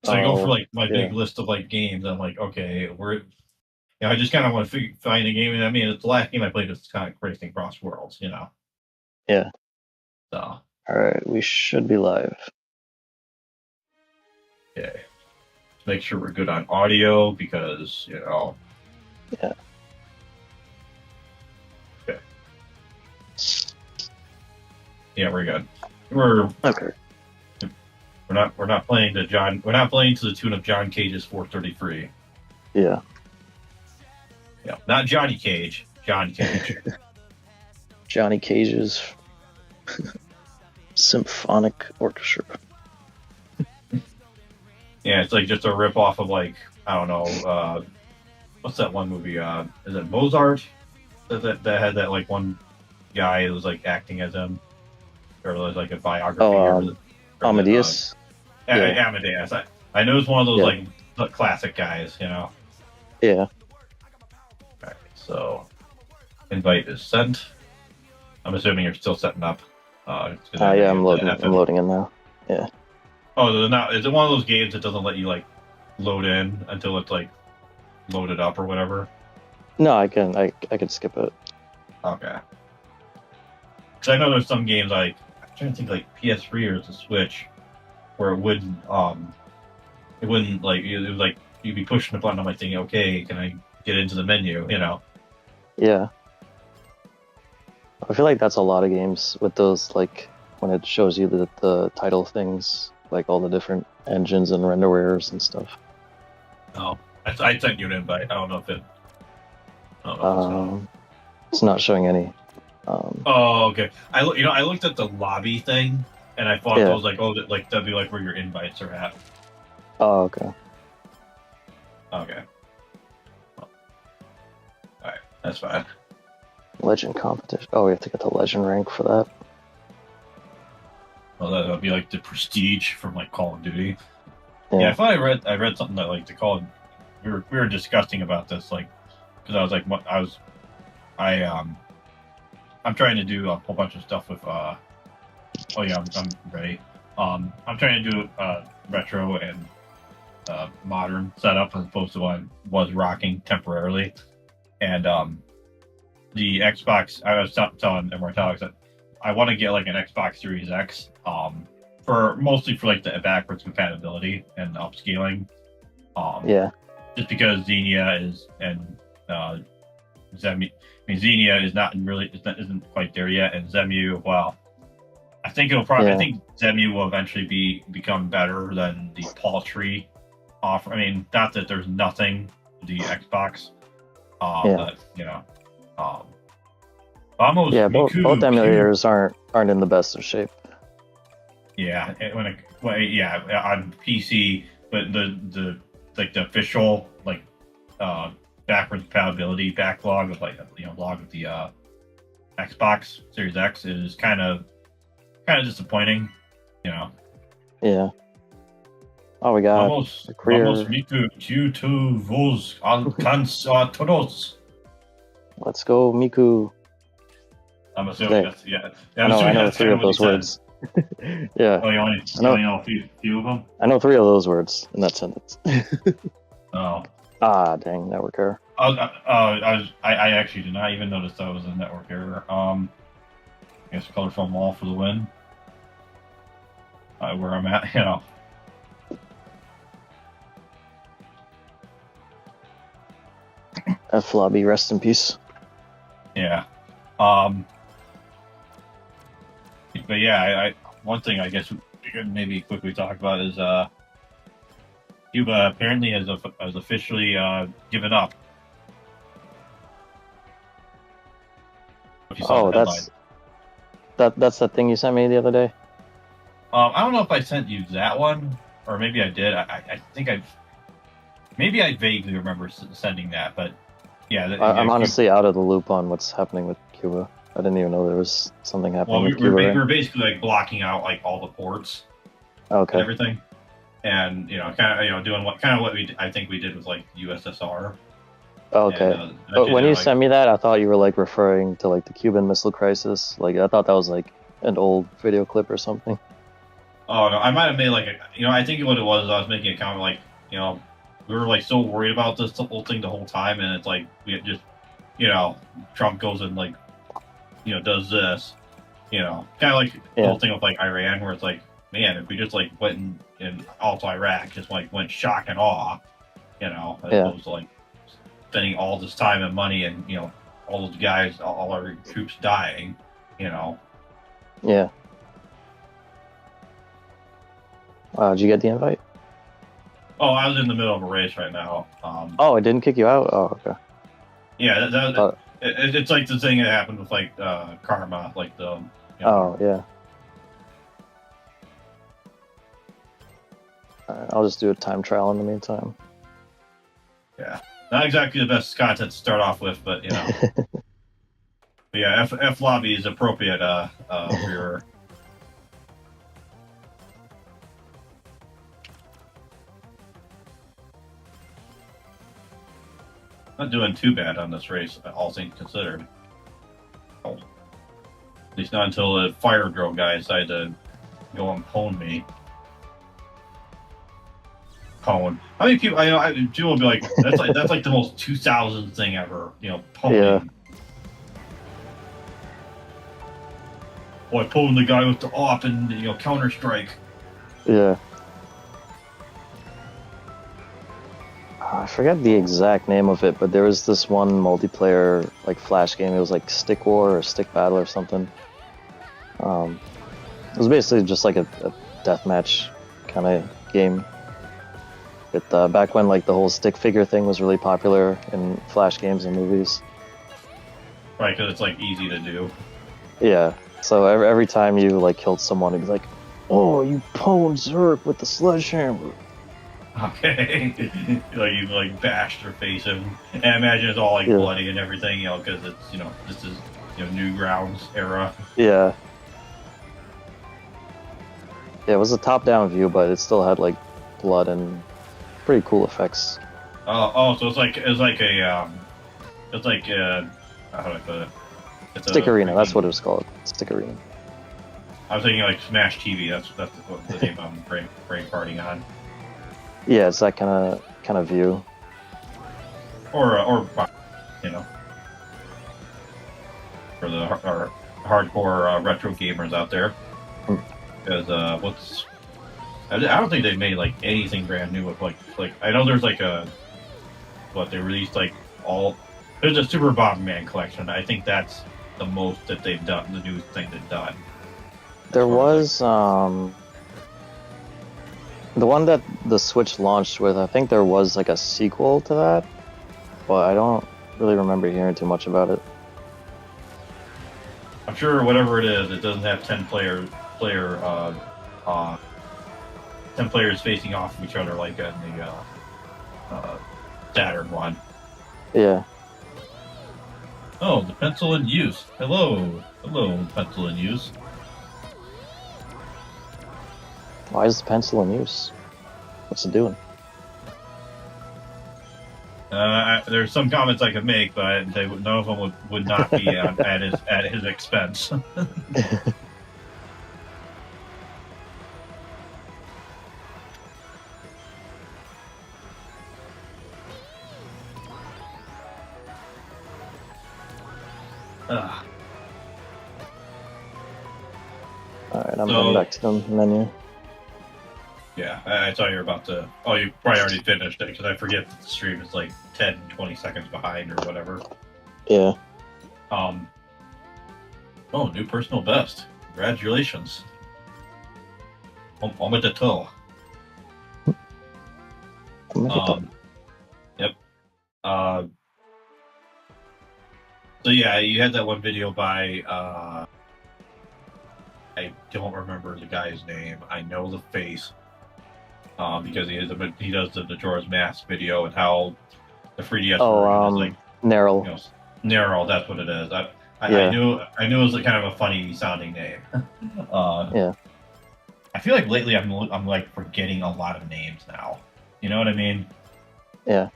So I go for like my yeah, big list of like games. I'm like, okay, I just kind of want to find a game. And I mean, it's the last game I played was kind of Racing Crossworlds, yeah. So, All right, we should be live. okay. Make sure we're good on audio because, Yeah. Okay. Yeah, we're good. We're Okay. not playing we're not playing to the tune of John Cage's 433. Yeah. Yeah, not Johnny Cage, John Cage. Johnny Cage's symphonic orchestra. Yeah, it's like just a rip off of like, I don't know, what's that one movie? Is it Mozart? That had that like one guy who was like acting as him, or it was like a biography, Amadeus. Yeah. Amadeus. I know it's one of those Yeah. like the classic guys, Yeah. Alright, so invite is sent. I'm assuming you're still setting up. Yeah, I'm loading. I'm loading in now. Yeah. Oh, not. Is it one of those games that doesn't let you like load in until it's like loaded up or whatever? No, I can skip it. Okay. Because I know there's some games like I'm trying to think like PS3 or the Switch where it wouldn't like it was like you'd be pushing the button on my thing. Okay, can I get into the menu? Yeah. I feel like that's a lot of games with those, like when it shows you the title things, like all the different engines and renderwares and stuff. Oh, I sent you an invite. I don't know if it. It's not showing any. Oh, okay. I looked at the lobby thing, and I thought I was like, oh, that'd be like where your invites are at. Oh, okay. Okay. All right, that's fine. Legend competition. Oh, we have to get the legend rank for that. Well, that would be like the prestige from like Call of Duty. Yeah, I thought I read something that like the Call. We were discussing about this, like, because I was like, I'm trying to do a whole bunch of stuff with. Oh yeah, I'm ready. I'm trying to do retro and modern setup as opposed to what I was rocking temporarily, and the Xbox. I was telling Immortalix that I want to get like an Xbox Series X, mostly for like the backwards compatibility and upscaling. Yeah. Just because Xenia is and Zemu. I mean, Xenia is not really isn't quite there yet, and Zemu. Well, I think it'll probably. I think Zemu will eventually become better than the paltry offer. I mean, not that there's nothing the Xbox. But almost. Yeah, both emulators aren't in the best of shape. Yeah, on PC, but the official like backwards compatibility backlog of like log of the Xbox Series X is kind of disappointing, Yeah. Oh, we got Vamos Miku to vos alcanza todos. Let's go, Miku. I'm assuming that's I know 3 of those words. Yeah. Oh, you only know a few of them? I know 3 of those words in that sentence. Oh. Ah, dang, network error. I actually did not even notice that was a network error. I guess colorful mall for the win. Where I'm at, F Lobby, rest in peace. Yeah. But yeah, one thing I guess we could maybe quickly talk about is Cuba apparently has officially given up. Oh, that's the thing you sent me the other day. I don't know if I sent you that one, or maybe I did. I think maybe I vaguely remember sending that, but yeah. I'm honestly out of the loop on what's happening with Cuba. I didn't even know there was something happening with Cuba. We're basically like blocking out like all the ports, and everything, and kind of doing what I think we did with like USSR. Okay, but when you sent me that, I thought you were like referring to like the Cuban Missile Crisis. Like I thought that was like an old video clip or something. Oh no, I might have made like I think what it was, I was making a comment like, you know, we were like so worried about this whole thing the whole time, and it's like we just, you know, Trump goes and like, does this, kind of like the Yeah, whole thing with like Iran, where it's like, man, if we just like went in all to Iraq, just like went shock and awe, as yeah, opposed to like spending all this time and money and all those guys, all our troops dying, you know. yeah. Did you get the invite? Oh, I was in the middle of a race right now. Oh, it didn't kick you out? Oh, okay. Yeah, Uh, it's like the thing that happened with like Karma, like the oh, yeah. Alright, I'll just do a time trial in the meantime. yeah, not exactly the best content to start off with, but but yeah, F lobby is appropriate for your. Not doing too bad on this race, all things considered. Oh, at least not until the fire drill guy decided to go and pwn me. Pwn. How many people? People will be like, that's like the most 2000 thing ever. Pwning. Yeah. Boy, pulling the guy with the op and Counter Strike. Yeah. I forget the exact name of it, but there was this one multiplayer like flash game. It was like Stick War or Stick Battle or something. It was basically just like a deathmatch kind of game. It back when like the whole stick figure thing was really popular in flash games and movies. Right, because it's like easy to do. Yeah. So every time you like killed someone, it'd be like, "Oh, you pwned Zerk with the sledgehammer." Okay, like you like bashed their face in, and I imagine it's all like bloody and everything, because it's this is Newgrounds era. Yeah. Yeah, it was a top-down view, but it still had like blood and pretty cool effects. So it's like a it's like how do I put it? It's Stick Arena, that's what it was called. Stick Arena. I was thinking like Smash TV. That's what the name I'm brain farting on. Yeah, it's that kind of view. Or for the hardcore retro gamers out there, because I don't think they made like anything brand new with like I know there's like they released like there's a Super Bomberman collection. I think that's the most that they've done, the new thing they've done. There was the one that the Switch launched with. I think there was like a sequel to that, but I don't really remember hearing too much about it. I'm sure whatever it is, it doesn't have 10 players facing off of each other like in the Saturn one. Yeah. Oh, the pencil in use. Hello, pencil in use. Why is the pencil in use? What's it doing? There's some comments I could make, but none of them would not be at his expense. Alright, I'm going back to the menu. Yeah, I thought you were about to. Oh, you probably already finished it because I forget that the stream is like 10, 20 seconds behind or whatever. Yeah. Oh, new personal best. Congratulations. On with the toe. Yep. So yeah, you had that one video by I don't remember the guy's name. I know the face. Because he does the Majora's Mask video and how the 3DS version is like Nerl. Nerl, that's what it is. I knew it was a kind of a funny sounding name. Yeah. I feel like lately I'm like forgetting a lot of names now. You know what I mean? Yeah.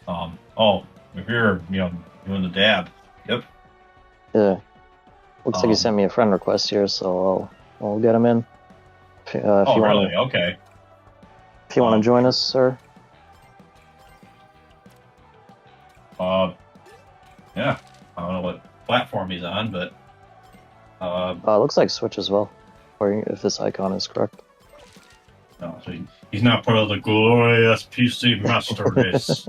Oh, if you're doing the dab. Yep. Yeah. Looks like you sent me a friend request here, so I'll get him in. If Oh, you really? want Okay. to join us, sir. Yeah. I don't know what platform he's on, but It looks like Switch as well, or if this icon is correct. no, so he's not part of the glorious PC master race,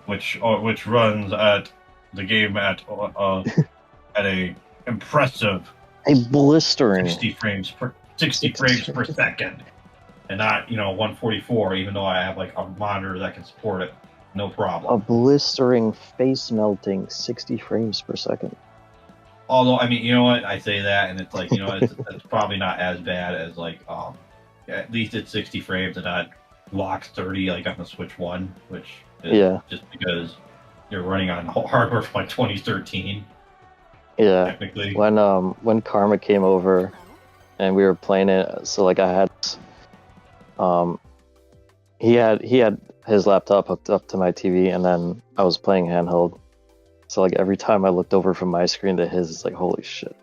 which runs at the game at a impressive A blistering 60 frames per second, and not 144. Even though I have like a monitor that can support it, no a problem. blistering face melting 60 frames per second. Although, I mean, you know what? I say that, and it's like, it's probably not as bad as like, at least it's 60 frames and not locked 30 like on the Switch One, which is just because you're running on hardware from like 2013. Yeah. Technically. When Karma came over, and we were playing it, so like I had, he had his laptop hooked up to my TV, and then I was playing handheld. So like every time I looked over from my screen to his, it's like holy shit.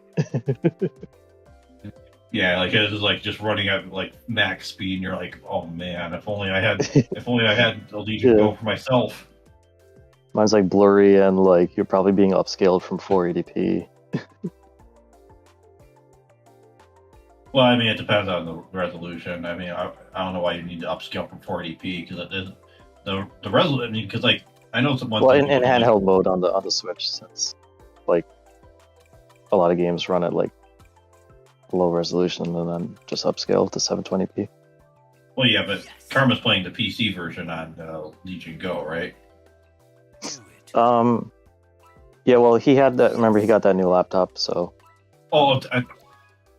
Yeah, like it was like just running at like max speed, and you're like, oh man, if only I had the Legion Go for myself. Mine's like blurry and like you're probably being upscaled from 480p. Well, I mean, it depends on the resolution. I mean, I don't know why you need to upscale from 480p because the resolution. I mean, because like I know someone. Well, in handheld mode on the Switch, since like a lot of games run at like low resolution and then just upscale to 720p. Well, yeah, but Karma's playing the PC version on Legion Go, right? Yeah. Well, he had that. Remember, he got that new laptop, so. Oh,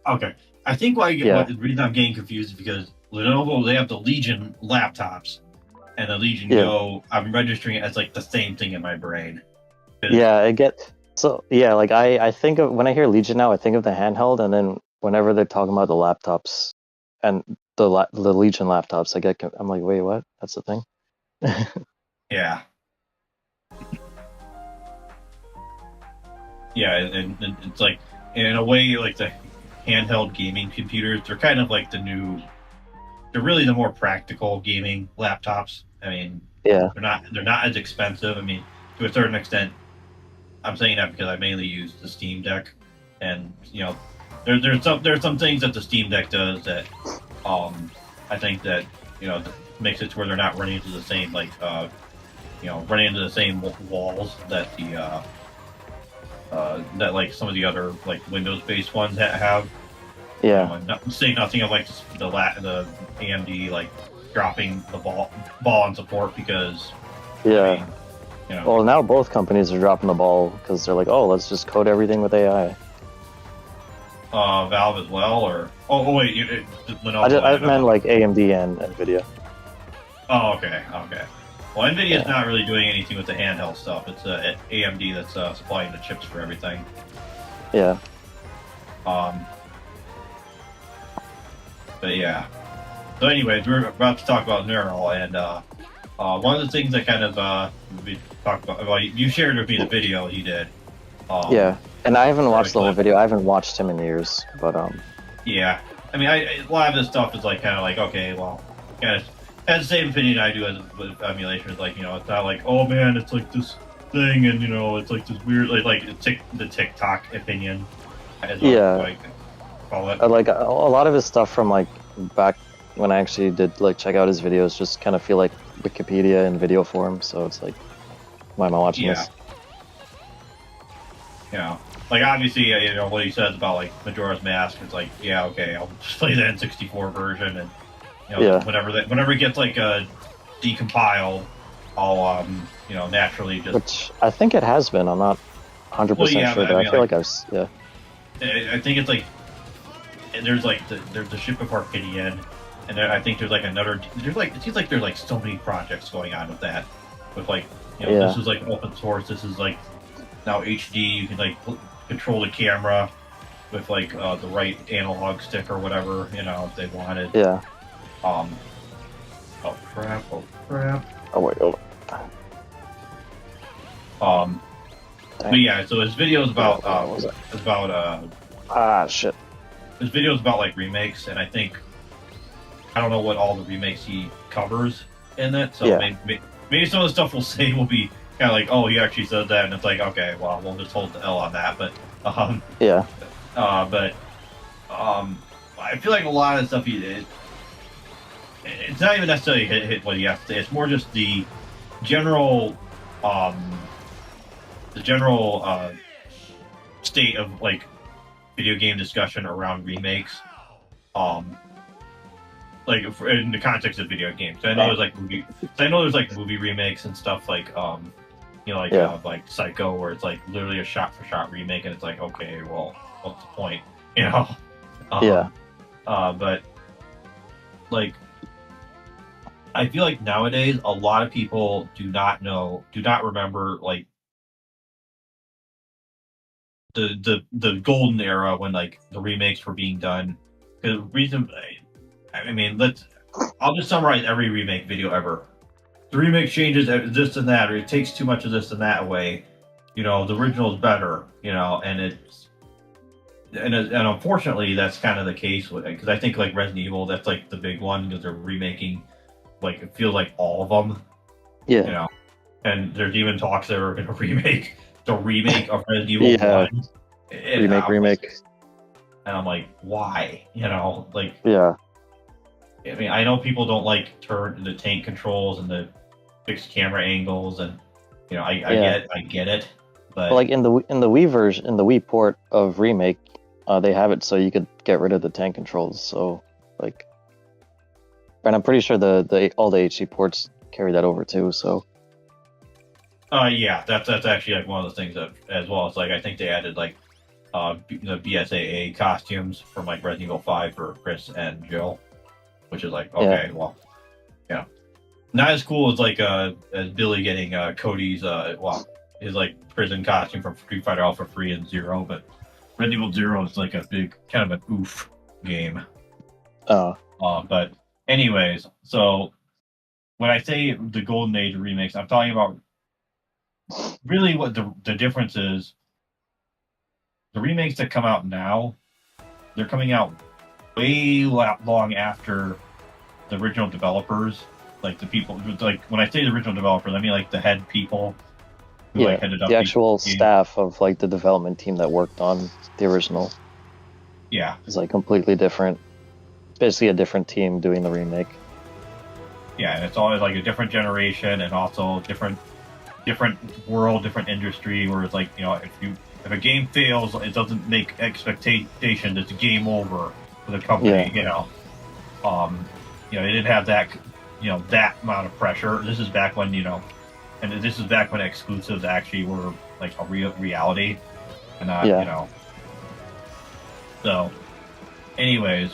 okay. I think the reason I'm getting confused is because Lenovo, they have the Legion laptops, and the Legion Go, I'm registering it as like the same thing in my brain. Yeah, like I think of when I hear Legion now, I think of the handheld, and then whenever they're talking about the laptops and the Legion laptops, I'm like, wait, what? That's the thing? Yeah. Yeah, and it's like in a way, like the handheld gaming computers, they're kind of like they're really the more practical gaming laptops. I mean, they're not as expensive. I mean, to a certain extent, I'm saying that because I mainly use the Steam Deck, and there's some things that the Steam Deck does that I think that makes it to where they're not running into the same running into the same walls that that like some of the other like Windows-based ones have. Yeah. Saying nothing of like the AMD like dropping the ball on support because. Yeah. I mean, well, now both companies are dropping the ball because they're like, oh, let's just code everything with AI. Valve as well, or wait, Lenovo. I meant like AMD and Nvidia. Oh, okay. Well, Nvidia's not really doing anything with the handheld stuff. It's AMD that's supplying the chips for everything. Yeah. But yeah. So, anyways, we're about to talk about Neural, and one of the things that kind of we talked about. Well, you shared with me the video he did. Yeah, and I haven't watched the whole video. I haven't watched him in years, but Yeah, I mean, a lot of this stuff is like kind of like okay, well, kind of has the same opinion I do with emulation. It's like it's not like oh man, it's like this thing, and it's like this weird like the TikTok opinion. Call it. Like a lot of his stuff from like back when I actually did like check out his videos, just kind of feel like Wikipedia in video form. So it's like, why am I watching this? Yeah, like obviously, what he says about like Majora's Mask. It's like, yeah, okay, I'll just play the N64 version, and whenever it gets like decompiled, I'll naturally just. Which I think it has been. I'm not 100% sure, but I feel like I've I think it's like there's like there's the ship of Arcadian, and then I think there's like another. There's like it seems like there's like so many projects going on with that. With like this is like open source. This is like now HD. You can like control the camera with like the right analog stick or whatever if they wanted. Yeah. Oh crap! Oh wait, hold on. But yeah, so his video is about shit. his videos about like remakes, and I think I don't know what all the remakes he covers in it. So Yeah. maybe some of the stuff we'll say will be kind of like, oh, he actually said that, and it's like, okay, well, we'll just hold the L on that. Yeah. But I feel like a lot of the stuff he did, it's not even necessarily hit what he has to say. It's more just general, um, the general state of like video game discussion around remakes. Um, like in the context of video games. So I know there's like movie remakes and stuff like like Psycho, where it's like literally a shot for shot remake, and it's like, okay, well, what's the point, you know? Yeah. But like, I feel like nowadays a lot of people do not remember like the golden era when like the remakes were being done. Because reason, I mean, I'll just summarize every remake video ever. The remake changes this and that, or it takes too much of this and that away. You know, the original is better. You know, and unfortunately that's kind of the case with it, because I think like Resident Evil, that's like the big one, because they're remaking, like it feels like all of them. Yeah. You know, and there's even talks they were going to remake the remake of Resident Evil 1. Remake. And I'm like, why? You know, like, yeah. I mean, I know people don't like the tank controls and the fixed camera angles, and you know, I get it, but like in the Wii version, in the Wii port of Remake, they have it so you could get rid of the tank controls. So like, and I'm pretty sure the all the HD ports carry that over too. So. Yeah, that's actually like one of the things that, as well as like, I think they added like the BSAA costumes from like Resident Evil 5 for Chris and Jill, which is like, okay, well, yeah, not as cool as like as Billy getting Cody's his like prison costume from Street Fighter Alpha Free and Zero, but Resident Evil Zero is like a big kind of an oof game. But anyways, so when I say the golden age of remakes, I'm talking about really what the difference is. The remakes that come out now, they're coming out way long after the original developers, like the people, like when I say the original developers, I mean like the head people who like headed up the actual staff of like the development team that worked on the original. Yeah, it's like completely different. It's basically a different team doing the remake. Yeah, and it's always like a different generation, and also different world, different industry, where it's like, you know, if a game fails, it doesn't make expectation it's game over for the company. You know, they didn't have that, that amount of pressure. This is back when, and this is back when exclusives actually were like a real reality, and not, So, anyways,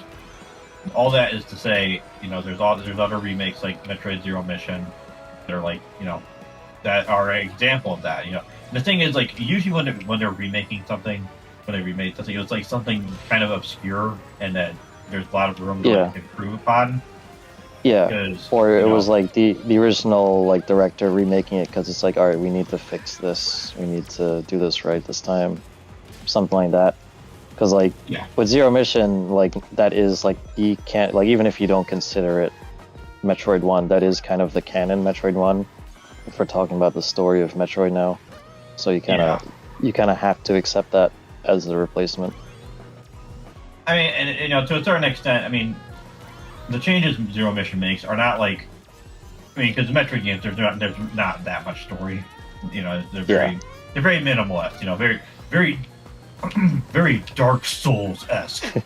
all that is to say, there's other remakes like Metroid Zero Mission that are like, that are an example of that. The thing is, like, usually when they're remaking something, when they remake something, it's like something kind of obscure, and that there's a lot of room to like, improve upon. Yeah, or it was like the original like director remaking it because it's like, all right, we need to fix this, we need to do this right this time, something like that. Because like with Zero Mission, like that is like you can't, like, even if you don't consider it Metroid 1, that is kind of the canon Metroid 1 if we're talking about the story of Metroid now. So you kind of have to accept that as the replacement. I mean, and to a certain extent, I mean, the changes Zero Mission makes are not like, I mean, because the Metroid games, there's not that much story. They're very minimalist. Very very very Dark Souls-esque. A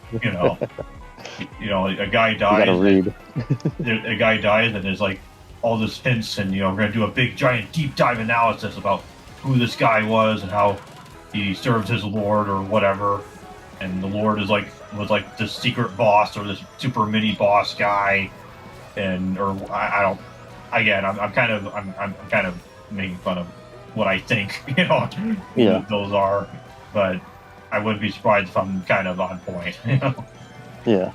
guy dies. A guy dies, and there's like all this hints, and we're gonna do a big giant deep dive analysis about who this guy was and how he served his lord or whatever, and the lord was like this secret boss or this super mini boss guy, I'm kind of making fun of what I think those are, but I wouldn't be surprised if I'm kind of on point. Yeah.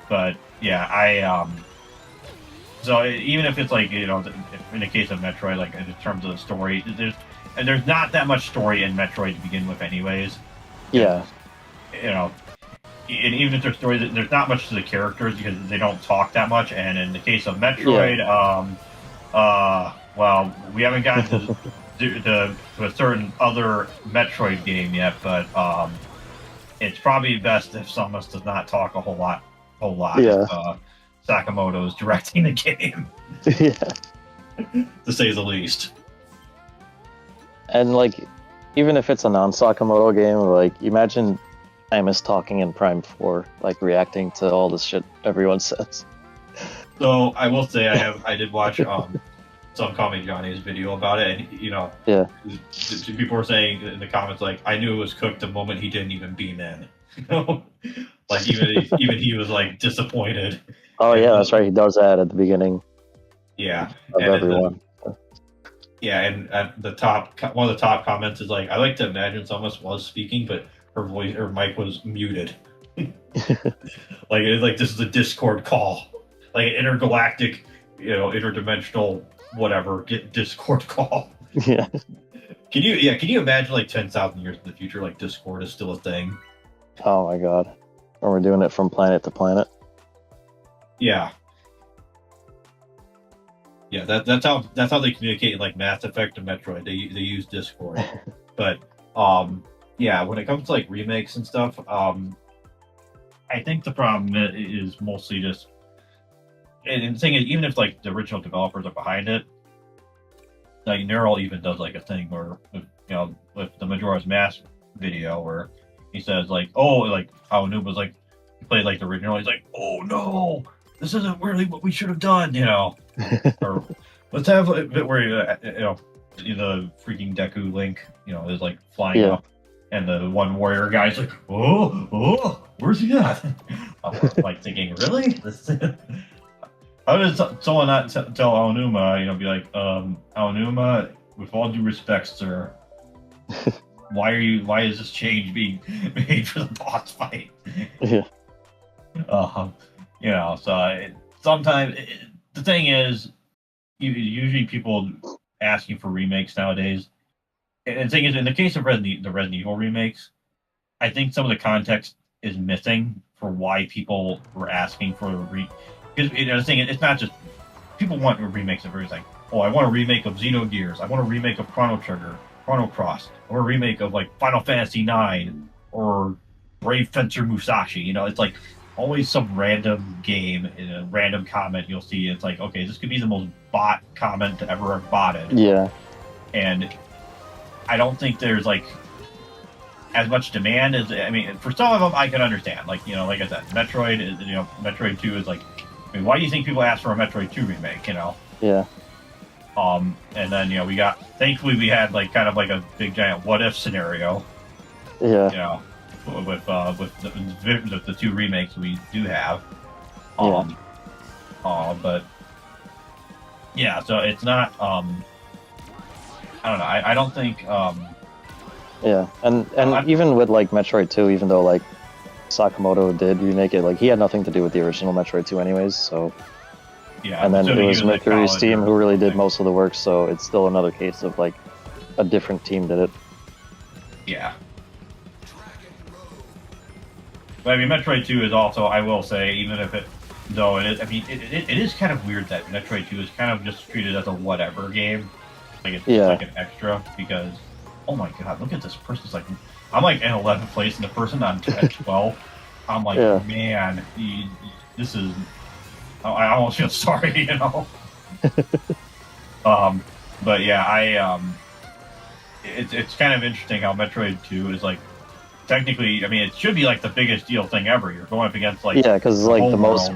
But yeah, so even if it's like, in the case of Metroid, like in terms of the story, there's not that much story in Metroid to begin with anyways. Yeah. you know, and even if their stories, there's not much to the characters because they don't talk that much. And in the case of Metroid, well, we haven't gotten to a certain other Metroid game yet, but it's probably best if Samus does not talk a whole lot. Yeah. If, Sakamoto is directing the game, Yeah. to say the least. And like, even if it's a non-Sakamoto game, like imagine Samus talking in Prime 4, like reacting to all this shit everyone says. So I will say I did watch some Call Me Johnny's video about it, and Yeah. people were saying in the comments like, I knew it was cooked the moment he didn't even beam in. Like even he was like disappointed. Oh And yeah, that's right. He does that at the beginning. Yeah, Of everyone. and at the top, one of the top comments is like, I like to imagine Samus was speaking, but her mic was muted. Like it's like this is a Discord call, like an intergalactic, interdimensional, whatever, get Discord call. Yeah. Can you imagine like 10,000 years in the future, like Discord is still a thing? Oh my god. And we're doing it from planet to planet. Yeah. Yeah, that's how they communicate in like Mass Effect and Metroid. They use Discord. But yeah, when it comes to like remakes and stuff, I think the problem is mostly just, and the thing is, even if like the original developers are behind it, like Neural even does like a thing where with the Majora's Mask video where he says like, oh, like how Noob was like, he played like the original, he's like, oh no, this isn't really what we should have done, or let's have a bit where the freaking Deku Link, is like flying up, and the one warrior guy's like, oh, where's he at? I'm like thinking, really? How does someone not tell Aonuma, be like, Aonuma, with all due respect, sir, why is this change being made for the boss fight? Yeah. So sometimes the thing is, usually people asking for remakes nowadays, and the thing is, in the case of the Resident Evil remakes, I think some of the context is missing for why people were asking for because the thing is, it's not just people want remakes of everything. Oh, I want a remake of Xenogears. I want a remake of Chrono Trigger, Chrono Cross, or a remake of like Final Fantasy IX or Brave Fencer Musashi. It's like always some random game in a random comment you'll see. It's like, okay, this could be the most bot comment to ever have botted. Yeah. And I don't think there's like as much demand as, I mean, for some of them I can understand. Like, like I said, Metroid is, Metroid 2 is like, I mean, why do you think people ask for a Metroid 2 remake, Yeah. And then, thankfully we had like kind of like a big giant what if scenario. Yeah. With the two remakes we do have. But yeah, so it's not I don't know. I don't think yeah, and even with like Metroid 2, even though like Sakamoto did remake it, like he had nothing to do with the original Metroid 2 anyways, so yeah. And then it was Mercury's team who really did most of the work, so it's still another case of like a different team did it. Yeah. But I mean, Metroid 2 is also, I will say, even if it is kind of weird that Metroid 2 is kind of just treated as a whatever game. Like it's like an extra, because, oh my god, look at this person's like, I'm like in 11th place and the person on 12. I'm like, man, this is, I almost feel sorry, But yeah, it's kind of interesting how Metroid 2 is like, technically, I mean, it should be like the biggest deal thing ever. You're going up against like because it's like the most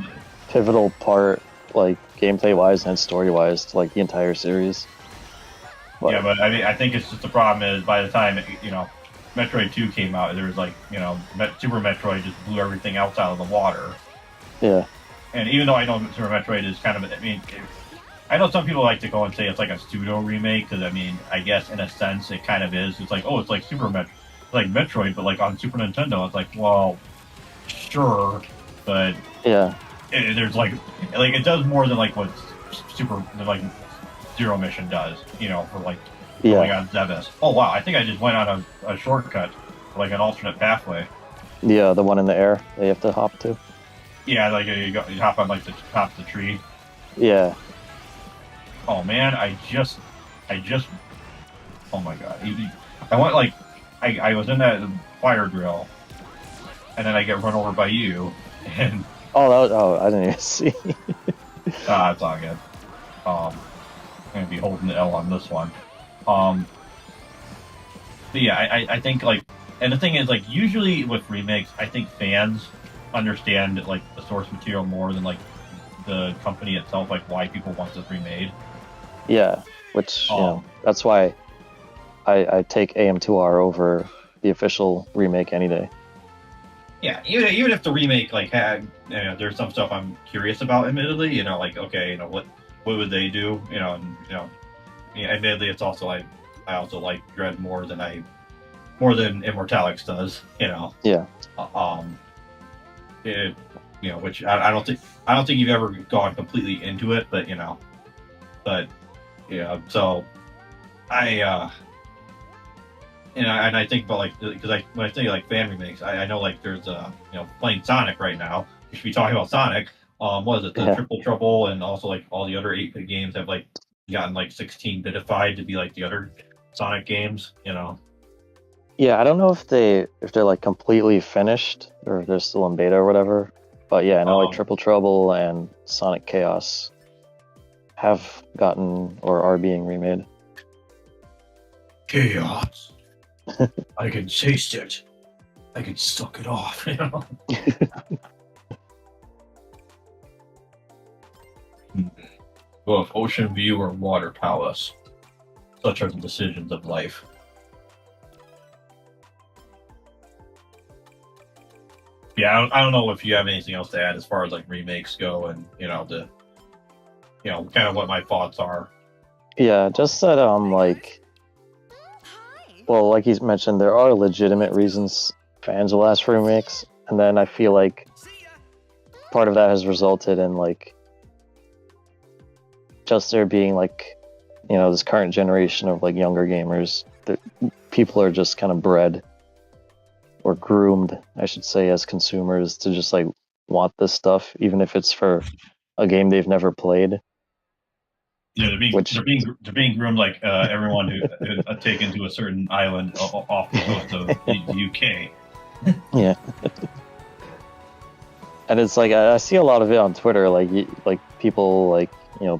pivotal part, like gameplay wise and story wise, to like the entire series. But I mean, I think it's just the problem is by the time Metroid 2 came out, there was like Super Metroid just blew everything else out of the water. Yeah. And even though I know Super Metroid is kind of, I mean, I know some people like to go and say it's like a pseudo remake because I mean, I guess in a sense it kind of is. It's like, oh, it's like like Metroid, but like on Super Nintendo. It's like, well, sure, but there's like it does more than like what Zero Mission does, for like going on Zebes. Oh wow, I think I just went on a shortcut, like an alternate pathway. The one in the air they have to hop to. Yeah, like you hop on like the top of the tree. Yeah. Oh man, I just, oh my god, I went like, I was in that fire drill, and then I get run over by you, and Oh, I didn't even see. it's all good. I'm gonna be holding the L on this one. But yeah, I think like, and the thing is like, usually with remakes, I think fans understand like the source material more than like the company itself, like why people want this remade. Yeah, which Um, that's why I take AM2R over the official remake any day. yeah, even if the remake like had, there's some stuff I'm curious about. Admittedly, like okay, what would they do? And yeah, admittedly, it's also like I also like Dread more than Immortalix does. Yeah. Um, it, which I don't think you've ever gone completely into it, but yeah, so I and I think about like because when I think like fan remakes, I know like there's playing Sonic right now. We should be talking about Sonic. What is it, the Yeah. Triple Trouble, and also like all the other 8-bit games have like gotten like 16-bitified to be like the other Sonic games. Yeah, I don't know if they're like completely finished or if they're still in beta or whatever. But yeah, I know like Um, Triple Trouble and Sonic Chaos have gotten or are being remade. Chaos. I can taste it. I can suck it off. Both Ocean View or Water Palace. Such are the decisions of life. Yeah, I don't know if you have anything else to add as far as like remakes go, and kind of what my thoughts are. Yeah, just that like, well, like he's mentioned, there are legitimate reasons fans will ask for remakes, and then I feel like part of that has resulted in like just there being like this current generation of like younger gamers that people are just kind of bred or groomed, I should say, as consumers to just like want this stuff, even if it's for a game they've never played. Yeah, Which, they're being groomed like everyone who taken to a certain island off the coast of the UK. yeah, and it's like I see a lot of it on Twitter, like people like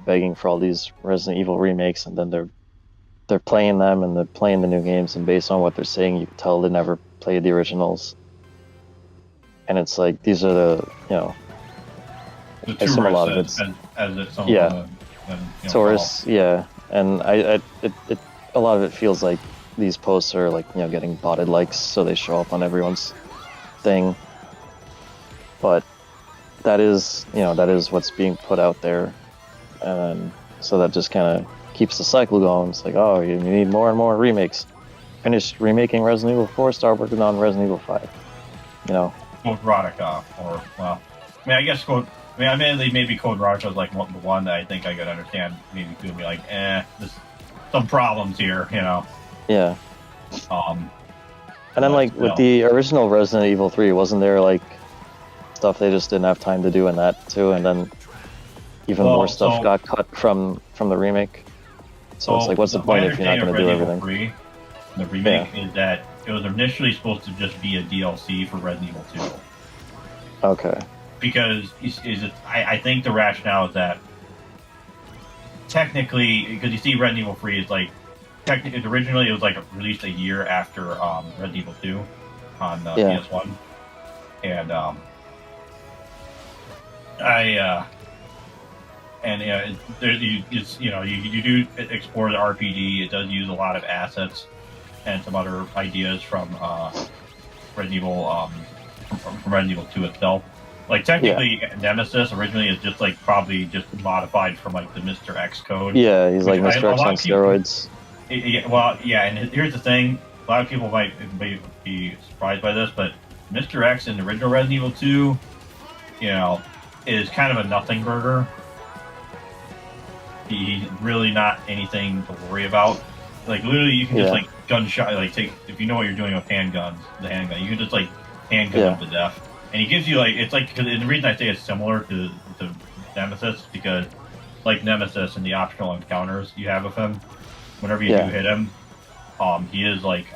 begging for all these Resident Evil remakes, and then they're playing them and they're playing the new games, and based on what they're saying, you can tell they never played the originals. And it's like these are The I assume a tourists, lot of it's as it some yeah, call. tourists, yeah, and it a lot of it feels like these posts are like getting botted likes, so they show up on everyone's thing. But that is what's being put out there, and so that just kind of keeps the cycle going. It's like, oh, you need more and more remakes. Finished remaking Resident Evil 4, start working on Resident Evil 5. Code Veronica, or well, I mean, I guess Code. I mean, admittedly, maybe Code Veronica is like the one that I think I could understand. Maybe could be like, there's some problems here, Yeah. Um, And then like with the original Resident Evil 3, wasn't there like stuff they just didn't have time to do in that too, and then even more stuff got cut from the remake. So it's like, what's the point if you're not going to do everything? 3, the remake is that it was initially supposed to just be a DLC for Resident Evil 2. Okay. Because I think the rationale is that technically, because you see Resident Evil 3 is like, technically originally it was like released a year after Resident Evil 2 on PS1, and you do explore the RPG. It does use a lot of assets and some other ideas from Resident Evil from Resident Evil 2 itself. Like technically, Nemesis originally is just like probably just modified from like the Mr. X code. Yeah, he's like Mr. X on steroids. And here's the thing: a lot of people might be surprised by this, but Mr. X in the original Resident Evil 2, is kind of a nothing burger. He's really not anything to worry about. Like literally, you can just like gunshot, like take if you know what you're doing with handguns, the handgun, you can just like handgun him to death. And he gives you like it's like cause, and the reason I say it's similar to Nemesis because like Nemesis and the optional encounters you have with him, whenever you do hit him, he is like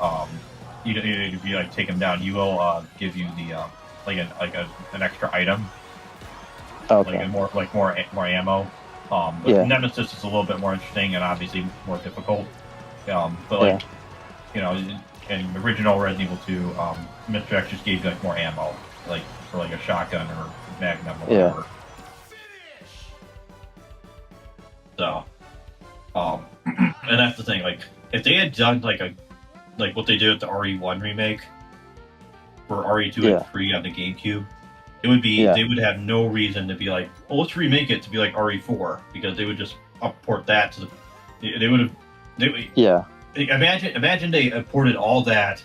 if you like take him down, he will give you the an extra item, like more ammo. But Nemesis is a little bit more interesting and obviously more difficult. But like you know, in the original Resident Evil 2, Mr. X just gave you like more ammo, like for like a shotgun or magnum or whatever. So, and that's the thing. Like, if they had done like what they did with the RE1 remake for RE2 and 3 on the GameCube, it would be they would have no reason to be like, well, let's remake it to be like RE4 because they would just upport that to the. They would have. Imagine they ported all that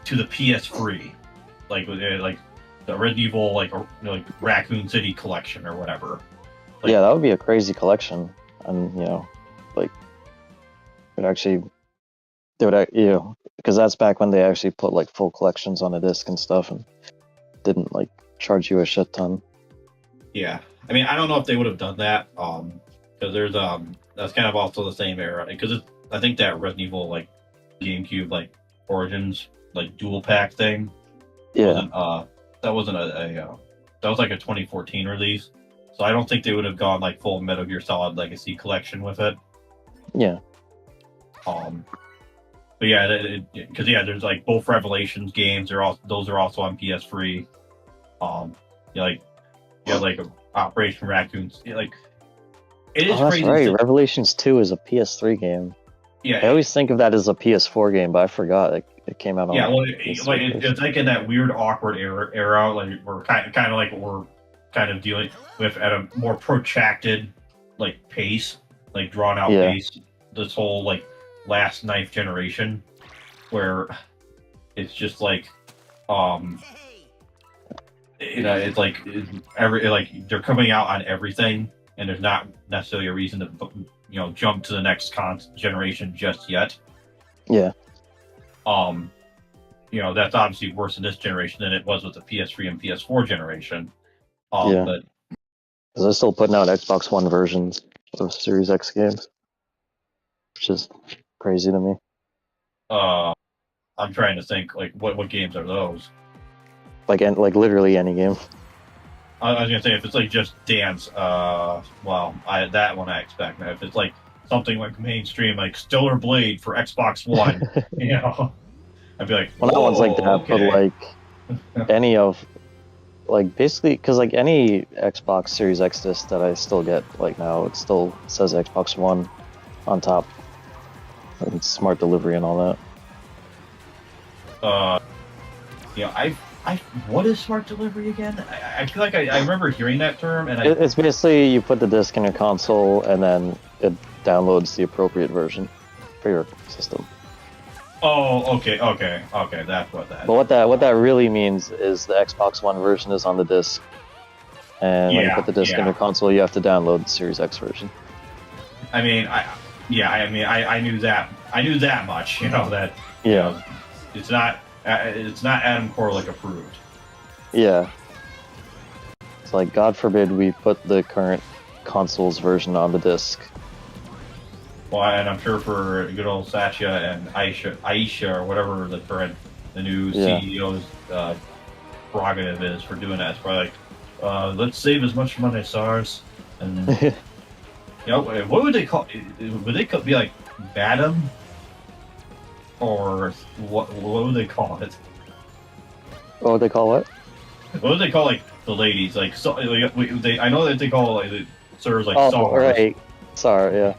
to the PS3, like the Resident Evil like Raccoon City collection or whatever. Like, that would be a crazy collection, and like it actually they would because that's back when they actually put like full collections on a disc and stuff, and didn't like charge you a shit ton. Yeah, I mean I don't know if they would have done that, because there's that's kind of also the same era because I think that Resident Evil like GameCube like Origins like dual pack thing. That wasn't that was like a 2014 release. So I don't think they would have gone like full Metal Gear Solid Legacy collection with it. Yeah. But yeah, because there's like both Revelations games. Those are also on PS3. Like Operation Raccoons. Like it is that's crazy. Right. Revelations 2 is a PS3 game. Yeah, I always think of that as a PS4 game, but I forgot it came out on. Yeah, well, it's like in that weird, awkward era. Like we're kind of like we're kind of dealing with at a more protracted like pace, like drawn out pace. This whole like last ninth generation, where it's just like, it's like they're coming out on everything, and there's not necessarily a reason to jump to the next generation just yet. Yeah. That's obviously worse in this generation than it was with the PS3 and PS4 generation. But because they're still putting out Xbox One versions of Series X games, which is crazy to me. I'm trying to think like what games are those? Like literally any game. I was gonna say if it's like just Dance, that one I expect. Now, if it's like something like mainstream, like Stellar Blade for Xbox One, I'd be like, well, that one's like that, okay. But like any of, like basically, because like any Xbox Series X disc that I still get like now, it still says Xbox One on top, and smart delivery and all that. What is smart delivery again? I feel like I remember hearing that term, and it's basically you put the disc in your console and then it downloads the appropriate version for your system. Oh, okay, that's what that. But what that really means is the Xbox One version is on the disc, and when you put the disc in your console, you have to download the Series X version. I mean, I knew that. I knew that much. That. It's not Adam Korlick approved. Yeah. It's like, God forbid we put the current console's version on the disc. Well, and I'm sure for good old Satya and Aisha or whatever the new CEO's prerogative is for doing that. It's probably like, let's save as much money as ours. And what would they call it? Would they be like Badam? Or what would they call it? What would they call it? What would they call like the ladies? Like so, I know that they call like the servers like SARS. Right. SAR, yeah.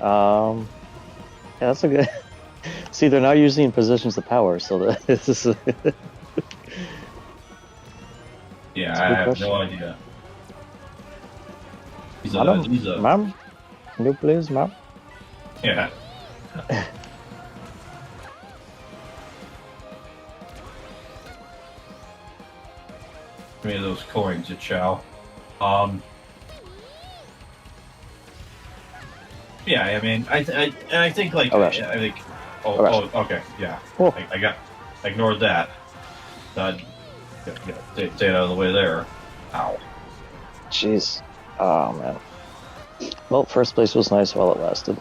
Yeah, that's a good. See, they're now usually in positions of power, so that this is. Yeah, I have no idea. Ma'am, can you please, ma'am? Yeah. Give me those coins, it shall. Yeah, I mean, I think like, okay, yeah. Oh. I ignored that. That, stay out of the way there. Ow. Jeez. Oh man. Well, first place was nice while it lasted.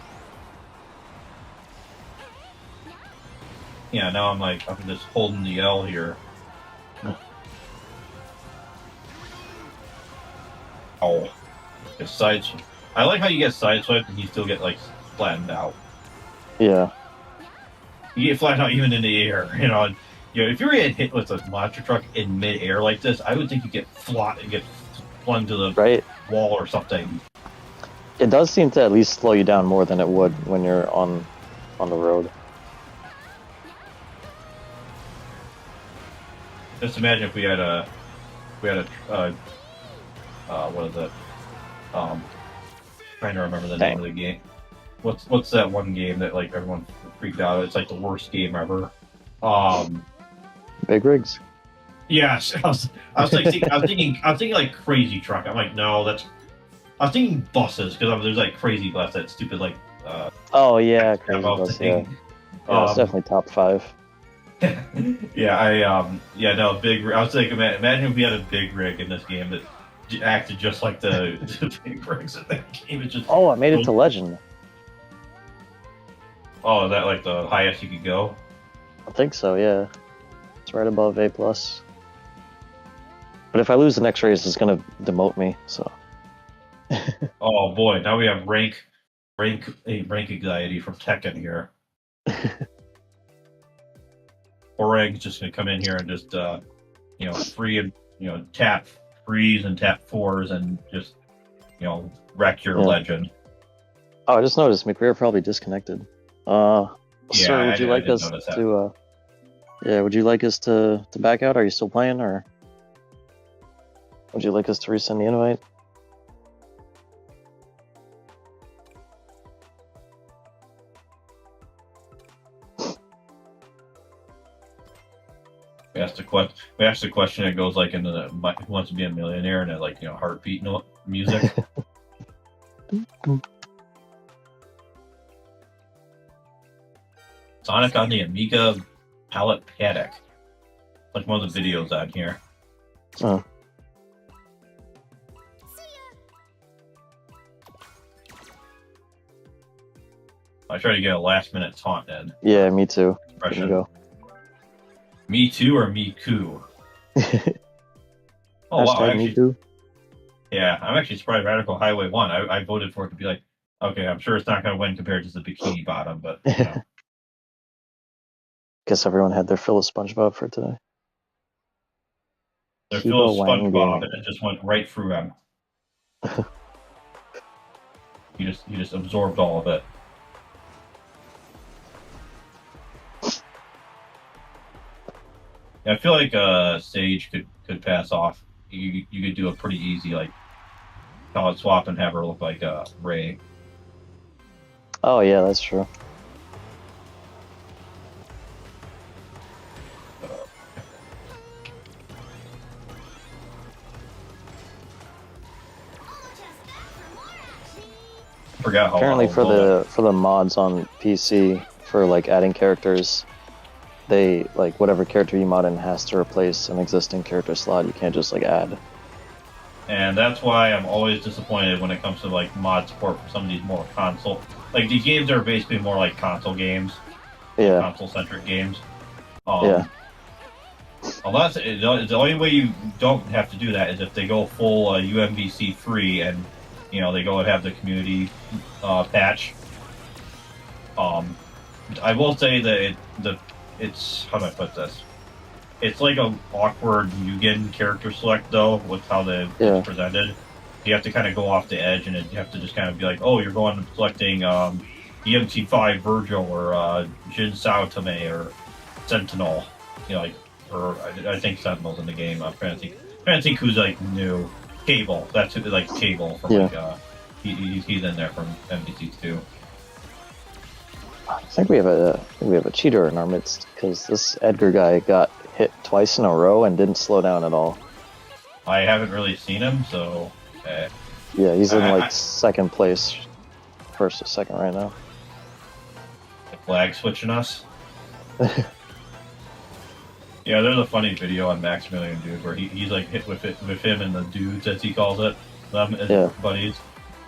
Yeah, now I'm just holding the L here. Oh. Get sides. I like how you get sideswiped and you still get, like, flattened out. Yeah. You get flattened out even in the air, you know. If you were getting hit with a monster truck in mid-air like this, I would think you get flung to the wall or something. It does seem to at least slow you down more than it would when you're on the road. Just imagine if we had a what is it? Trying to remember the name of the game. What's that one game that like everyone freaked out? It's like the worst game ever. Big Rigs. Yes, I was thinking like Crazy Truck. I'm like, no, I was thinking buses because there's like Crazy Bus, that stupid like. Oh yeah, Crazy Bus. Yeah, it's definitely top 5. No, Big Rig. I was thinking, imagine if we had a Big Rig in this game that acted just like the Big Rigs in that game. It's just I made it to Legend. Oh, is that like the highest you could go? I think so, yeah. It's right above A+. But if I lose the next race, it's gonna demote me, so. Oh boy, now we have rank anxiety from Tekken here. Orang's just gonna come in here and just free and tap 3s and tap 4s and just wreck your legend. Oh, I just noticed McRae probably disconnected. Sir, would you like us to? Would you like us to back out? Are you still playing, or would you like us to resend the invite? We asked the question. It goes like into the Who Wants to Be a Millionaire, and like heartbeat music. Sonic on the Amiga pallet paddock. Like one of the videos on here. Oh. I try to get a last minute taunt in. Yeah, me too. There you go. Me too or me coo? Oh wow, me too. Yeah, I'm actually surprised Radical Highway won. I voted for it to be like, okay, I'm sure it's not going to win compared to the Bikini Bottom, but Guess everyone had their fill of SpongeBob for today. Their fill of SpongeBob, and it just went right through them. You just absorbed all of it. I feel like Sage could pass off. You could do a pretty easy like palette swap and have her look like Ray. Oh yeah, that's true. Forgot how apparently for the mods on PC for like adding characters, they like whatever character you mod in has to replace an existing character slot. You can't just like add. And that's why I'm always disappointed when it comes to like mod support for some of these more console. Like these games are basically more like console games. Yeah. Console centric games. Unless the only way you don't have to do that is if they go full UMVC 3 and they go and have the community patch. I will say that it's how do I put this? It's like a awkward Mugen character select though, with how it's presented. You have to kind of go off the edge, and you have to just kind of be like, oh, you're going and selecting EMT5 Virgil or Jin Saotome or Sentinel. Or I think Sentinel's in the game. I'm trying to think who's like new. Cable. That's like Cable from like he's in there from MVC2. I think we have a cheater in our midst because this Edgar guy got hit twice in a row and didn't slow down at all. I haven't really seen him, so. Yeah, he's in like second place, first or second right now. The flag switching us. Yeah, there's a funny video on Maximilian Dude where he's like hit with it with him and the dudes as he calls it, them as Yeah. buddies.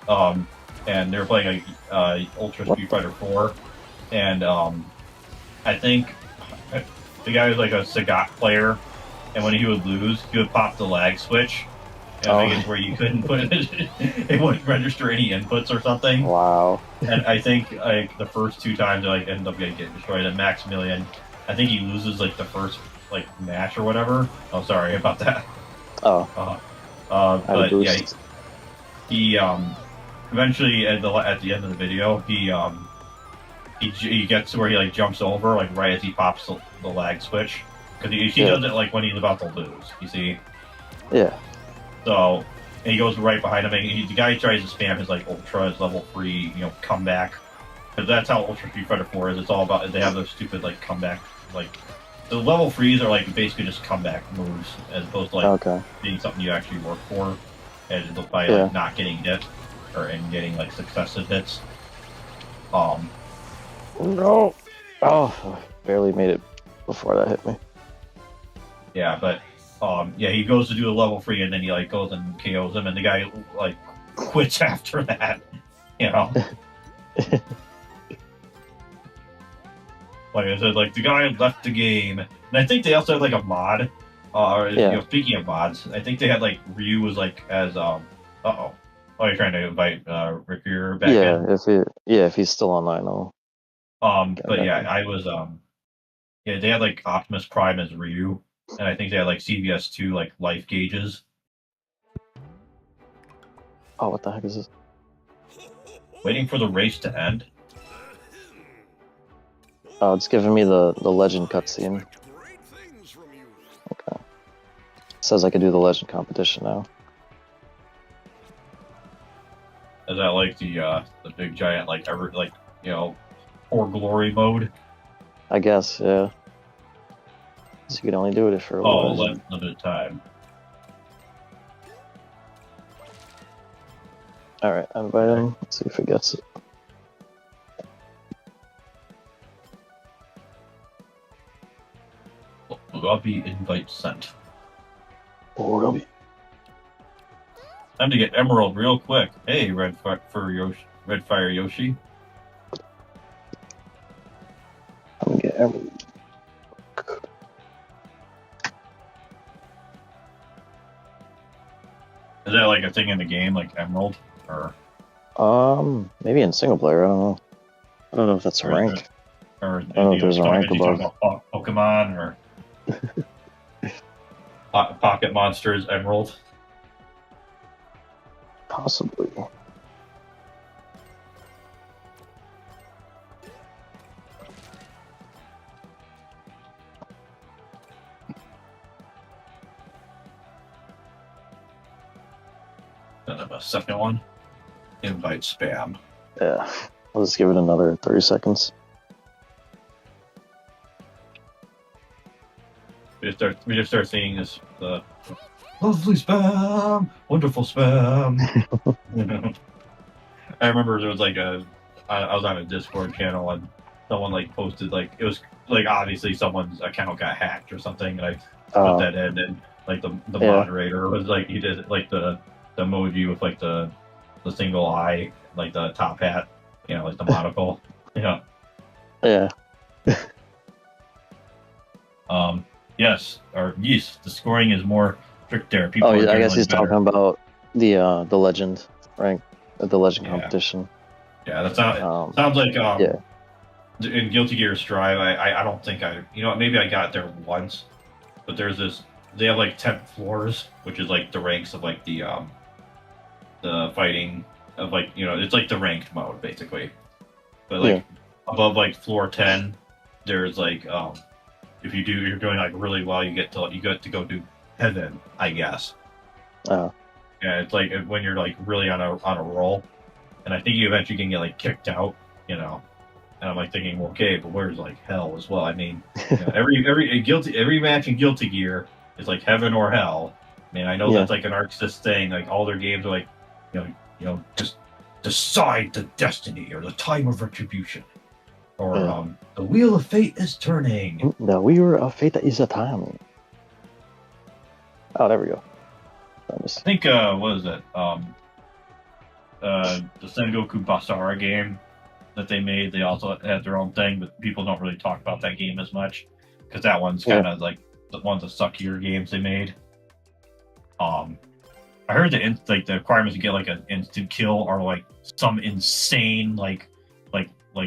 Um, and they're playing Ultra Street Fighter 4, and I think the guy was like a Sagat player, and when he would lose, he would pop the lag switch. And I think it's where you couldn't put it, it wouldn't register any inputs or something. Wow. And I think like the first two times like end up getting destroyed. And Maximilian, I think he loses like the first like match or whatever. Oh, sorry about that. Oh. But yeah, he eventually at the end of the video he gets to where he like jumps over like right as he pops the lag switch because he does it like when he's about to lose. You see? Yeah. So and he goes right behind him, and the guy tries to spam his like Ultra, his level 3, comeback. Because that's how Ultra Street Fighter 4 is. It's all about they have those stupid like comeback like the level 3s are like basically just comeback moves as opposed to like being something you actually work for, and by like not getting hit and getting like successive hits. No. Oh, barely made it before that hit me. Yeah, but yeah, he goes to do a level 3, and then he like goes and KOs him, and the guy like quits after that. Like I said, like the guy left the game, and I think they also had like a mod. Speaking of mods, I think they had like Ryu was like as oh, you're trying to invite Rick back in? If he's still online, I'll. But yeah, I was yeah, they had like Optimus Prime as Ryu, and I think they had like CVS2 like life gauges. Oh, what the heck is this? Waiting for the race to end. Oh, it's giving me the legend cutscene. Okay. It says I can do the legend competition now. Is that like the big giant for glory mode? I guess, yeah. So you can only do it for a limited time. Alright, I invite him. Let's see if he gets it. Lobby invite sent. Lobby. Time to get Emerald real quick. Hey, Red Fire Yoshi. I'm gonna get Emerald. Is that like a thing in the game, like Emerald, or? Maybe in single player. I don't know. I don't know if that's a rank. Or I don't know if there's a rank above. Pokemon or Pocket Monsters Emerald. Possibly. Then have a second one. Invite spam. Yeah. I'll just give it another 30 seconds. We just start seeing this lovely spam, wonderful spam. I remember there was like I was on a Discord channel and someone like posted like it was like obviously someone's account got hacked or something, and I put that in, and like the moderator was like he did like the emoji with like the single eye, like the top hat, like the monocle. Yeah. Yes, the scoring is more strict there. People I guess he's talking about the legend rank, the legend competition. Yeah, that sounds like in Guilty Gear Strive. I don't think maybe I got there once, but there's this. They have like 10 floors, which is like the ranks of like the fighting of like it's like the ranked mode basically, but like above like floor 10, there's like if you're doing like really well, you get to go do heaven, I guess. Oh. Yeah, it's like when you're like really on a roll, and I think you eventually can get like kicked out, And I'm like thinking, well, okay, but where's like hell as well? I mean, every match in Guilty Gear is like heaven or hell. I mean, I know that's like an Arc Sys thing. Like all their games are like, just decide the destiny or the time of retribution. Or Yeah. the wheel of fate is turning. The Wheel of Fate is a time. Oh, there we go. I think what is it? The Sengoku Basara game that they made. They also had their own thing, but people don't really talk about that game as much because that one's kind of like one of the suckier games they made. I heard the requirements to get like an instant kill are like some insane like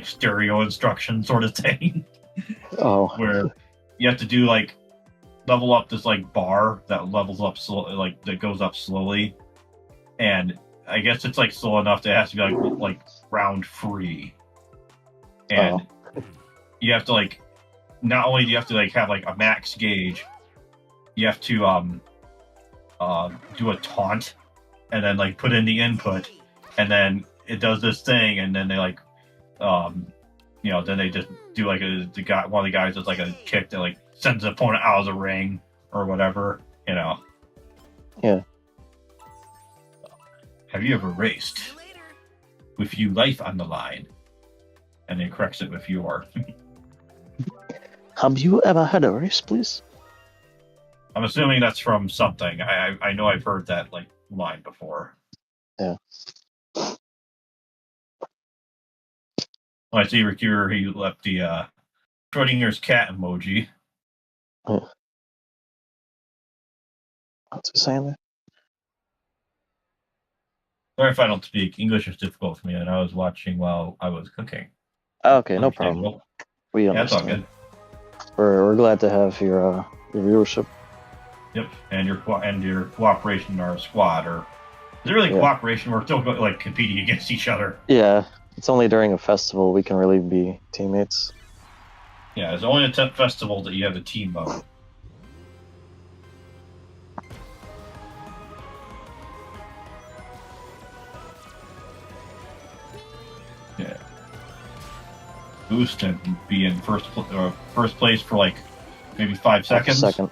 stereo instruction sort of thing Oh. where you have to do like level up this like bar that levels up like that goes up slowly, and I guess it's like slow enough that it has to be like round free, and you have to like not only do you have to like have like a max gauge, you have to do a taunt and then like put in the input, and then it does this thing, and then they like then they just do like one of the guys does like a kick that like sends the opponent out of the ring or whatever, Yeah. Have you ever raced with you life on the line? And then corrects it with your. Have you ever had a race, please? I'm assuming that's from something. I know I've heard that like line before. Yeah. When I see Recure, he left the Schrodinger's cat emoji. What's he saying there? Sorry if I don't speak. English is difficult for me, and I was watching while I was cooking. Okay, no problem. We understand. understand. That's all good. We're glad to have your viewership. Yep, and your cooperation in our squad, or is it really cooperation? We're still like competing against each other. Yeah, it's only during a festival we can really be teammates. Yeah, it's only a festival that you have a team mode. Yeah. Boost and be in first place for like maybe 5 seconds. Second.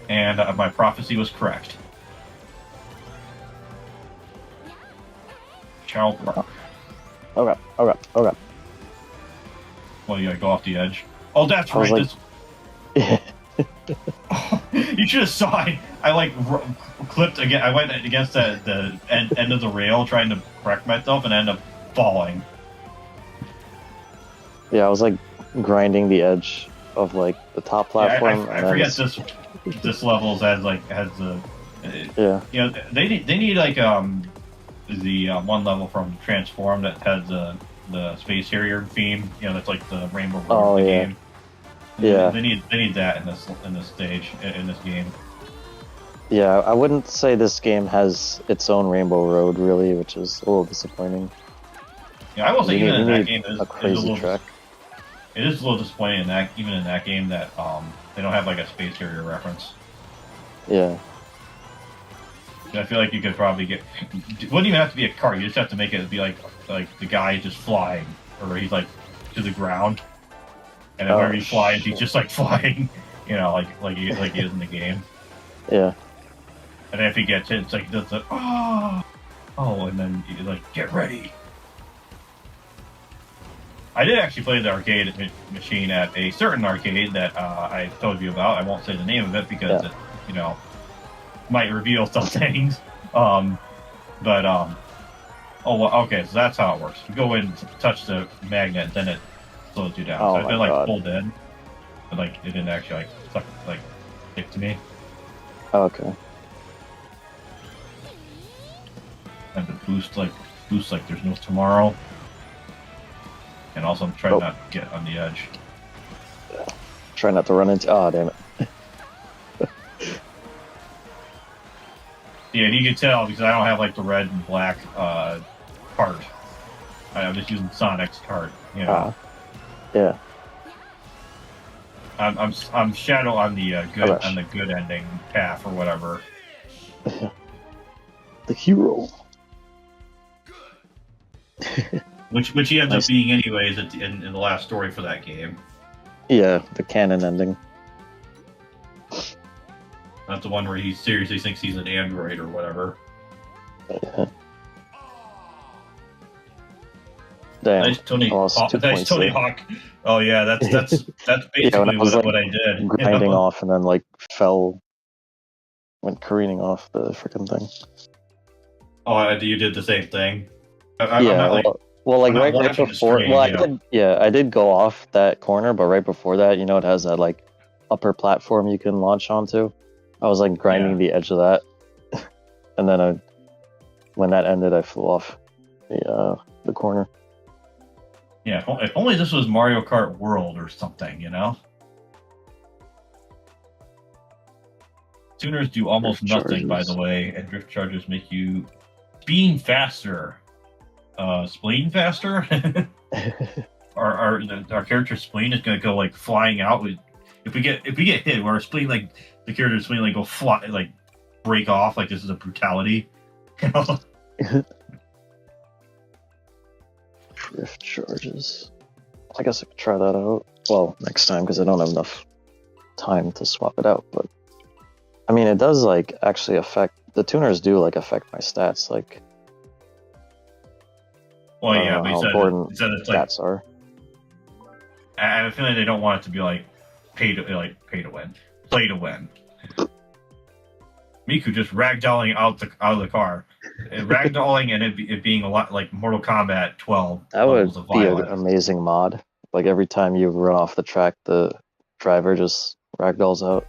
And my prophecy was correct. Chow Park. Okay. Well, you gotta go off the edge. Oh, that's right. Like... You should have saw it. I like clipped again. I went against the end of the rail trying to correct myself and ended up falling. Yeah, I was like grinding the edge of like the top platform. Yeah, I forget this level has the they need like the one level from Transform that has the Space Harrier theme. That's like the Rainbow Road of the game. Yeah, they need that in this stage in this game. Yeah, I wouldn't say this game has its own Rainbow Road really, which is a little disappointing. Yeah, I will say even in that game a crazy track. It is a little disappointing in that game that they don't have like a Space Harrier reference. Yeah. I feel like you could probably it wouldn't even have to be a car. You just have to make it be like the guy just flying, or he's like to the ground, and then whenever he flies, he's just like flying, like he is in the game. Yeah. And then if he gets hit, it's like he does the and then he's like, get ready. I did actually play the arcade machine at a certain arcade that I told you about. I won't say the name of it because it, might reveal some things. Okay, so that's how it works. You go in, touch the magnet, then it slows you down. So I feel pulled in, but it didn't actually stick to me. Okay. And the boost like there's no tomorrow. And also I'm trying not to get on the edge. Try not to run into damn it. Yeah, and you can tell because I don't have the red and black cart. I'm just using Sonic's cart, Yeah. I'm Shadow on the good ending path or whatever. The hero. which he ends up being anyways in the last story for that game. Yeah, the canon ending. Not the one where he seriously thinks he's an android or whatever. Yeah. Damn, Nice I lost Nice 2 points Tony there. Hawk. Oh yeah, that's Yeah, when I basically was like what I did. You grinding know? off and then like fell, went careening off the freaking thing. Oh, you did the same thing. I'm Yeah, not like like I'm not right watching the before. stream. Well, I You know? did. Yeah, I did go off that corner, but right before that, you know, it has that like upper platform you can launch onto. I was like grinding Yeah. the edge of that, and then when that ended, I flew off the corner. Yeah. If only this was Mario Kart World or something. You know? Tuners do almost Drift nothing, by the charges. way, and drift charges make you beam faster. Spleen faster? Our character's spleen is gonna go like flying out. If we get hit, where our spleen like the character's spleen like go fly like break off like this is a brutality. You know? Drift charges. I guess I could try that out. Well, next time because I don't have enough time to swap it out. But I mean, it does like actually affect the tuners do like affect my stats. Like, Well, I don't yeah, know but how important it's like stats are. I have a feeling they don't want it to be like pay to win, play to win. Miku just ragdolling out of the car, ragdolling, and it being a lot like Mortal Kombat 12 That levels would of be an violence. amazing mod. Like every time you run off the track, the driver just ragdolls out.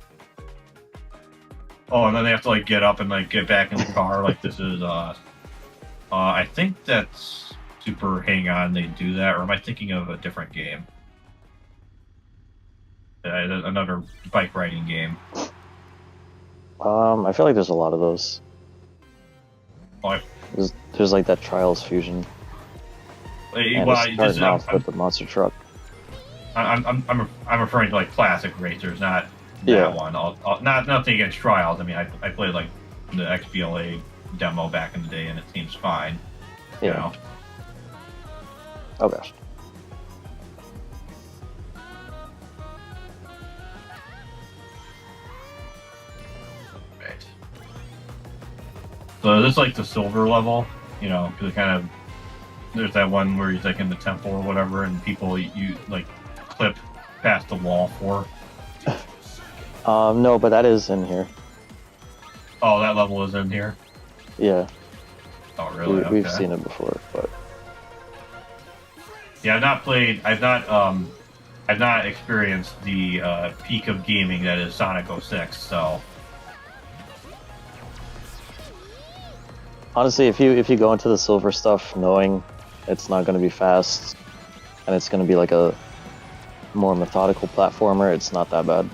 Oh, and then they have to like get up and like get back in the car. Like this is I think that's Super Hang On. They do that, or am I thinking of a different game? Another bike riding game. I feel like there's a lot of those. Oh, There's like that Trials Fusion. And well, it's starting off with the monster truck. I'm referring to like classic racers, not Yeah. that one. Nothing against Trials. I mean, I played like the XBLA demo back in the day, and it seems fine. Yeah. You know? Oh gosh. Right. So this is like the silver level, you know, because it kind of there's that one where he's like in the temple or whatever, and people you like clip past the wall for. No, but that is in here. Oh, that level is in here. Yeah. Oh, really? We've Okay. seen it before, but Yeah, I've not experienced the peak of gaming that is Sonic 06. So honestly, if you go into the silver stuff knowing it's not going to be fast and it's going to be like a more methodical platformer, it's not that bad.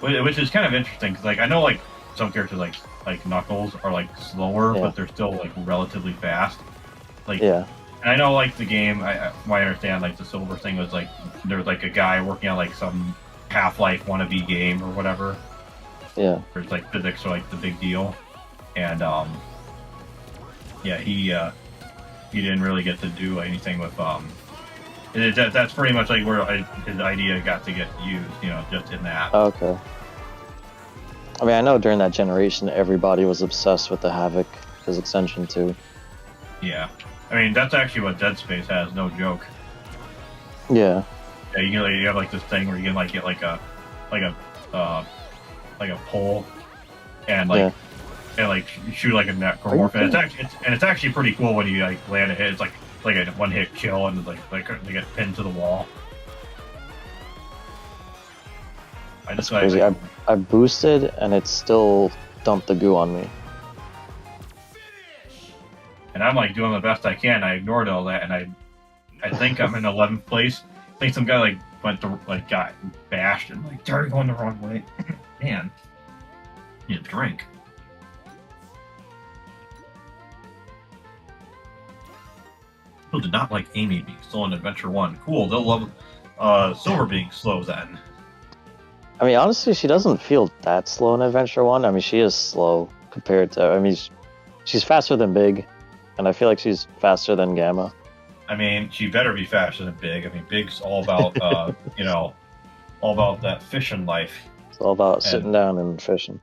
which is kind of interesting because like I know like some characters like Knuckles are like slower, Yeah. but they're still like relatively fast. Like Yeah. and I know like the game. From what I understand, like the silver thing was like there was like a guy working on like some Half-Life wannabe game or whatever. Yeah. Where it's like physics are like the big deal, and yeah, he didn't really get to do anything with that's pretty much like where his idea got to get used, you know, just in that. Okay. I mean, I know during that generation, everybody was obsessed with the Havoc physics engine too. Yeah, I mean that's actually what Dead Space has, no joke. Yeah. Yeah, you have like this thing where you can like get like a pole and like and like shoot like a necromorph. And it's actually pretty cool when you like land a hit. It's like a one hit kill and like they get pinned to the wall. That's crazy. I boosted and it still dumped the goo on me. And I'm like doing the best I can. I ignored all that, and I think I'm in 11th place. I think some guy like went to like got bashed and like started going the wrong way. Man, need a drink. People did not like Amy being slow in Adventure 1. Cool, they'll love Silver being slow then. I mean, honestly, she doesn't feel that slow in Adventure 1. I mean, she is slow compared to... I mean, she's faster than Big, and I feel like she's faster than Gamma. I mean, she better be faster than Big. I mean, Big's all about, you know, all about that fishing life. It's all about sitting down and fishing.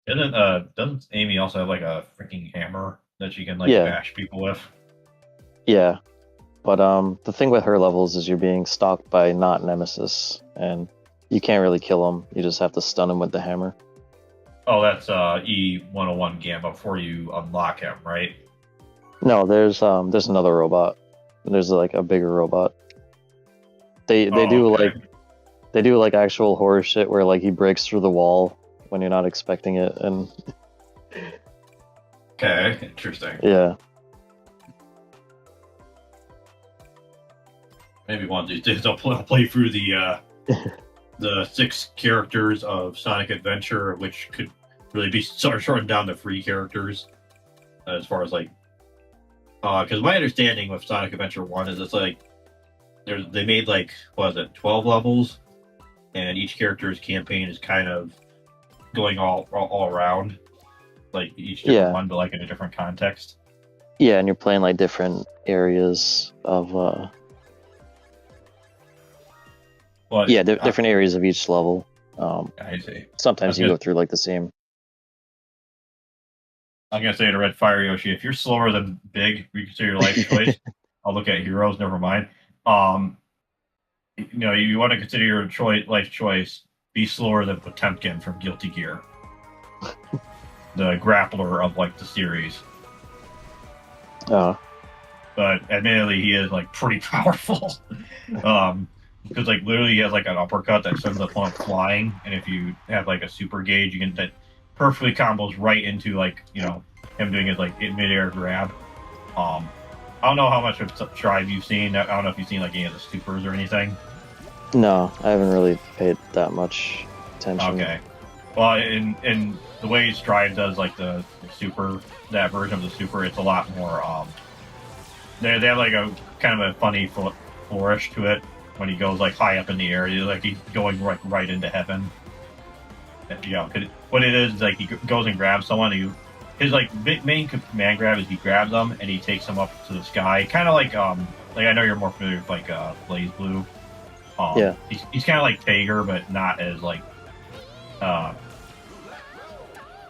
Doesn't Amy also have like a freaking hammer that you can like Yeah. bash people with. Yeah. But the thing with her levels is you're being stalked by not Nemesis, and you can't really kill him. You just have to stun him with the hammer. Oh, that's E101 Gamma before you unlock him, right? No, there's another robot. There's like a bigger robot. They Oh, do okay. like actual horror shit where like he breaks through the wall when you're not expecting it, and Okay, interesting. yeah. Maybe one of these days I'll play through the 6 characters of Sonic Adventure, which could really be sort of shortened down to 3 characters, as far as like, because my understanding with Sonic Adventure 1 is it's like they made like, what is it, 12 levels, and each character's campaign is kind of going all around, like each different Yeah. one, but like in a different context. Yeah, and you're playing like different areas of But yeah, different areas of each level. I see. Sometimes you go through like the same. I'm gonna say to Red Fire Yoshi, if you're slower than Big, reconsider your life choice. I'll look at heroes. Never mind. You know, you want to consider your life choice. Be slower than Potemkin from Guilty Gear, the grappler of like the series. But admittedly, he is like pretty powerful. Because like literally he has like an uppercut that sends the opponent flying, and if you have like a super gauge, you can that perfectly combos right into like, you know, him doing his like mid-air grab. I don't know how much of Tribe you've seen. I don't know if you've seen like any of the supers or anything. No, I haven't really paid that much attention. Okay. Well, in the way Strive does like the super, that version of the super, it's a lot more. They have like a kind of a funny flourish to it when he goes like high up in the air, like he's going right into heaven. You know, what it is like he goes and grabs someone. His like main command grab is he grabs them and he takes them up to the sky, kind of like I know you're more familiar with like Blaze Blue. Yeah. He's kind of like Tager, but not as like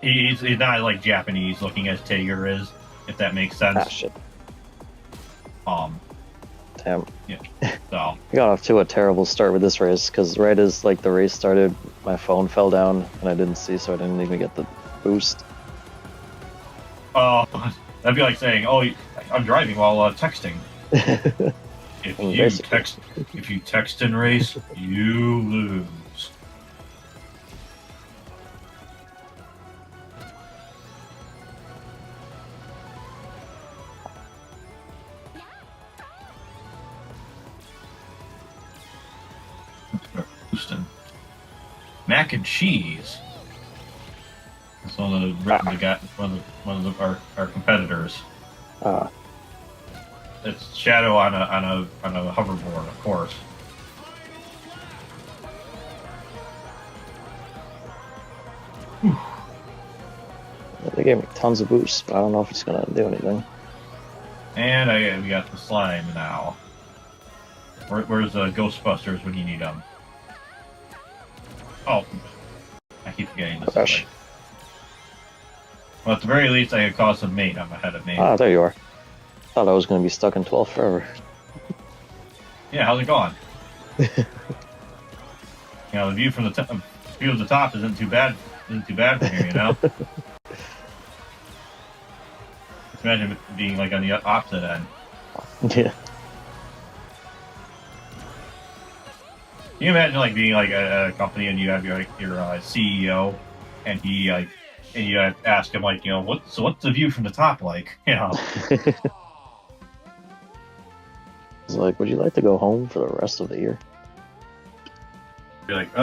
he's not like Japanese looking as Tager is, if that makes sense. Ah, shit. Damn. Yeah. So I got off to a terrible start with this race because right as like the race started, my phone fell down and I didn't see, so I didn't even get the boost. Oh, that'd be like saying, "Oh, I'm driving while texting." If you text and race, you lose. Mac and cheese. That's one of our competitors. It's Shadow on a hoverboard, of course. They gave me tons of boosts, but I don't know if it's gonna do anything. And we got the slime now. Where's the Ghostbusters when you need them? Oh, I keep forgetting this. Gosh. Well, at the very least, I could cause some mate. I'm ahead of me. Ah, there you are. Thought I was gonna be stuck in 12 forever. Yeah, how's it going? You know, the view from the view of the top isn't too bad. Isn't too bad from here, you know. Just imagine it being like on the opposite end. Yeah. Can you imagine like being like a company and you have your CEO and he like and you ask him like, you know, what's the view from the top like? You know. It's like, would you like to go home for the rest of the year? You're like,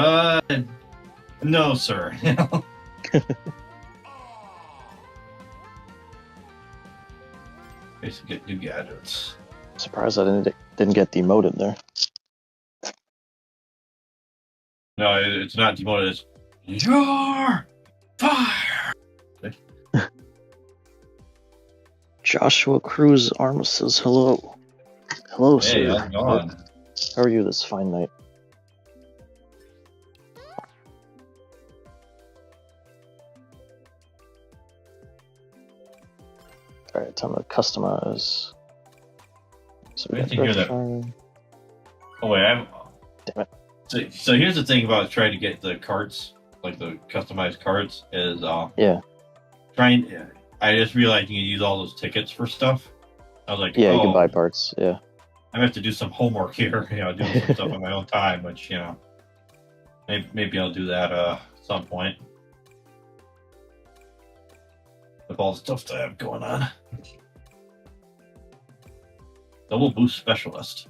no, sir. You know. Basically, get new gadgets. Surprised I didn't get demoted there. No, it's not demoted. It's your fire. Joshua Cruz Armas says hello. Hello, Hey, sir. how's it going? How are you this fine night? Alright, time to customize. So we Good got to hear that. Earthshine. Oh wait, I'm. Damn it. So here's the thing about trying to get the carts, like the customized carts, is Yeah. trying. I just realized you can use all those tickets for stuff. I was like, Yeah, you can oh, buy parts. Yeah. I'm gonna have to do some homework here. Doing some stuff on my own time, which maybe I'll do that at some point with all the stuff that I have going on. Double boost specialist.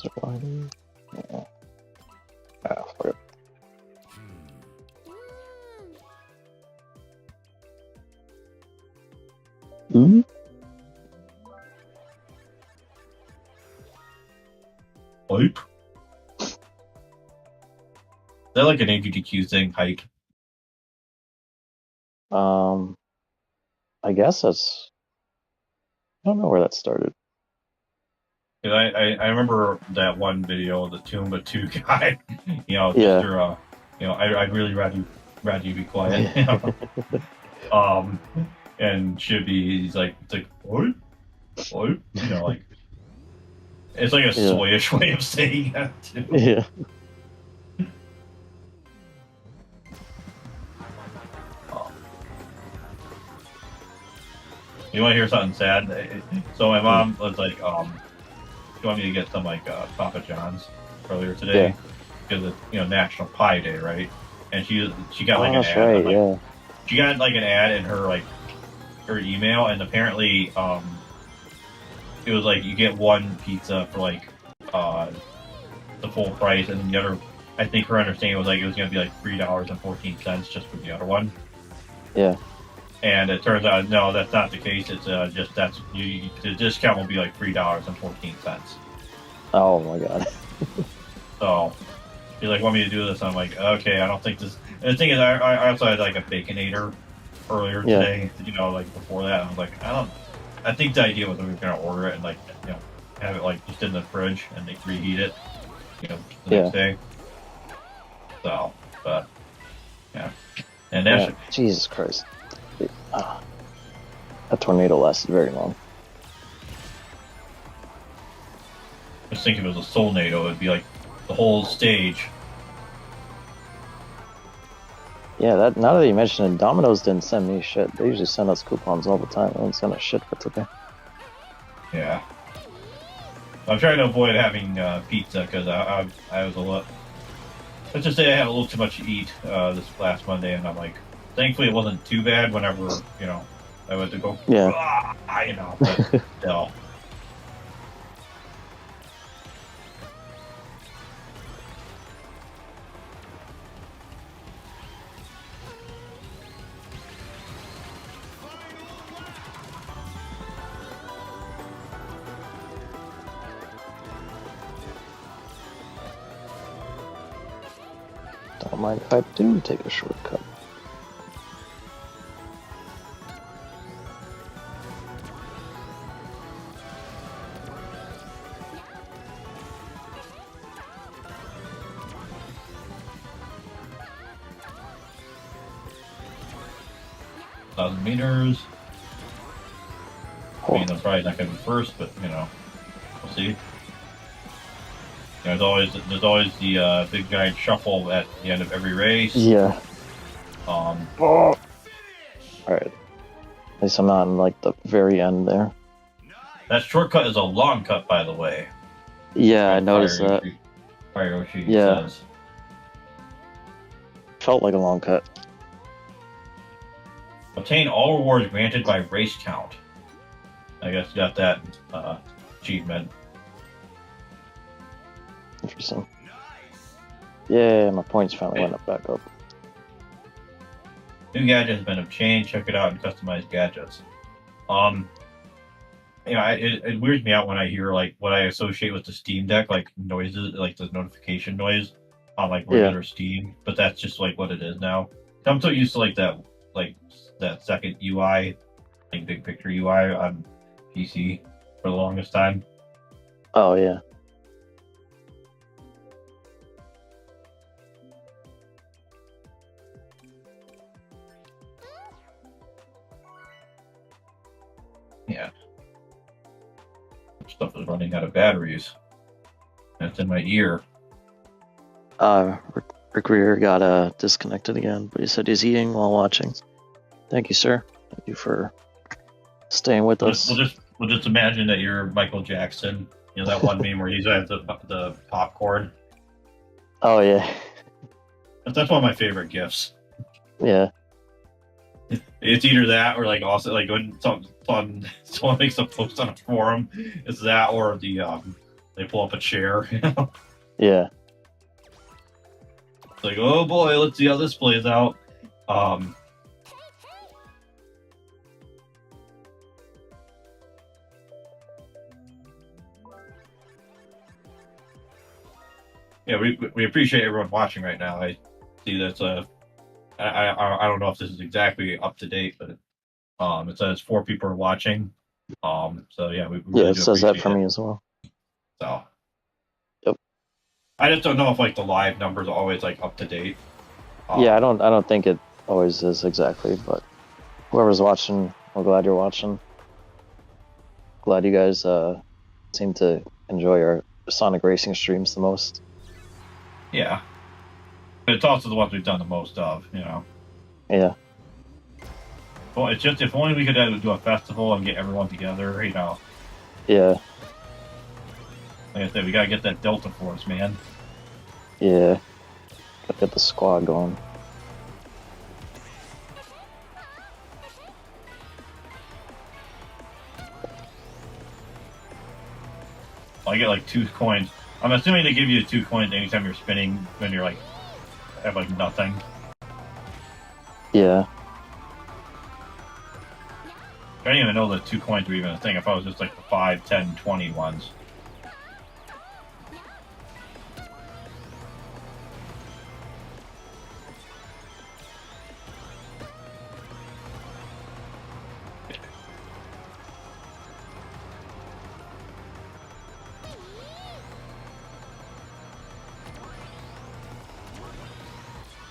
Yeah. Ah, fuck it. Hmm? Hype. Is that like an AGDQ thing? Hype. I guess that's. I don't know where that started. 'Cause I remember that one video of the Tumba 2 guy. Yeah. Mr. I'd really rather you be quiet. And should be he's like what? What? Like it's like a Yeah. soyish way of saying that too. Yeah. You want to hear something sad? So my mom was like, she wanted me to get some like Papa John's earlier today because it's National Pie Day, right? And she got like an that's ad. right. Yeah. She got like an ad in her email, and apparently it was like you get one pizza for like the full price, and the other, I think her understanding was like it was gonna be like $3.14 just for the other one. Yeah. And it turns out no, that's not the case. It's just the discount will be like $3.14. Oh my god. So she's like, want me to do this? I'm like, okay, I don't think this. And the thing is, I also had like a Baconator earlier today. Like before that, I was like, I think the idea was we were gonna order it and have it like just in the fridge and they reheat it, the next day. So, but yeah, and that's Jesus Christ. That tornado lasted very long. I was thinking if it was a Soulnado, it'd be like the whole stage. Yeah, now that you mention it, Domino's didn't send me shit. They usually send us coupons all the time. They didn't send us shit, but it's okay. Yeah. I'm trying to avoid having pizza because I was a lot. Let's just say I had a little too much to eat this last Monday, and I'm like, thankfully it wasn't too bad. Whenever I went to go, but still. Don't mind if I do take a shortcut. $1,000 meters. I mean, I'm probably not going to be first, but we'll see. There's always the big giant shuffle at the end of every race. Yeah. All right. At least I'm not in like the very end there. That shortcut is a long cut, by the way. Yeah, I noticed that. Fire Yoshi says. Felt like a long cut. Obtain all rewards granted by race count. I guess you got that achievement. Interesting. Yeah, my points finally went back up. New gadget has been obtained. Check it out and customize gadgets. It weirds me out when I hear like what I associate with the Steam Deck, like noises, like the notification noise on like regular Steam. But that's just like what it is now. I'm so used to like that second UI, like big picture UI on PC for the longest time. Oh yeah. Yeah. Stuff is running out of batteries. That's in my ear. Rick Greer got disconnected again, but he said he's eating while watching. Thank you, sir. Thank you for staying with us. We'll just imagine that you're Michael Jackson. You know that one meme where he's at the popcorn. Oh yeah. That's one of my favorite gifs. Yeah. It's either that or like also like when someone makes a post on a forum, it's that or the they pull up a chair. You know? Yeah. It's like, oh boy, let's see how this plays out. Yeah, we appreciate everyone watching right now. I see that's I don't know if this is exactly up to date, but it says 4 people are watching. So yeah, we really Yeah, it do says that appreciate for it. me as well. So Yep. I just don't know if like the live numbers are always like up to date. Yeah, I don't think it always is exactly, but whoever's watching, we're glad you're watching. Glad you guys seem to enjoy our Sonic Racing streams the most. Yeah, but it's also the ones we've done the most of, you know. Yeah. Well, it's just if only we could do a festival and get everyone together, you know. Yeah. Like I said, we gotta get that Delta Force, man. Yeah. Gotta get the squad going. I get like 2 coins. I'm assuming they give you 2 coins anytime you're spinning when you're like have like nothing. Yeah. I didn't even know the 2 coins were even a thing. If I was just like the 5, 10, 20 ones.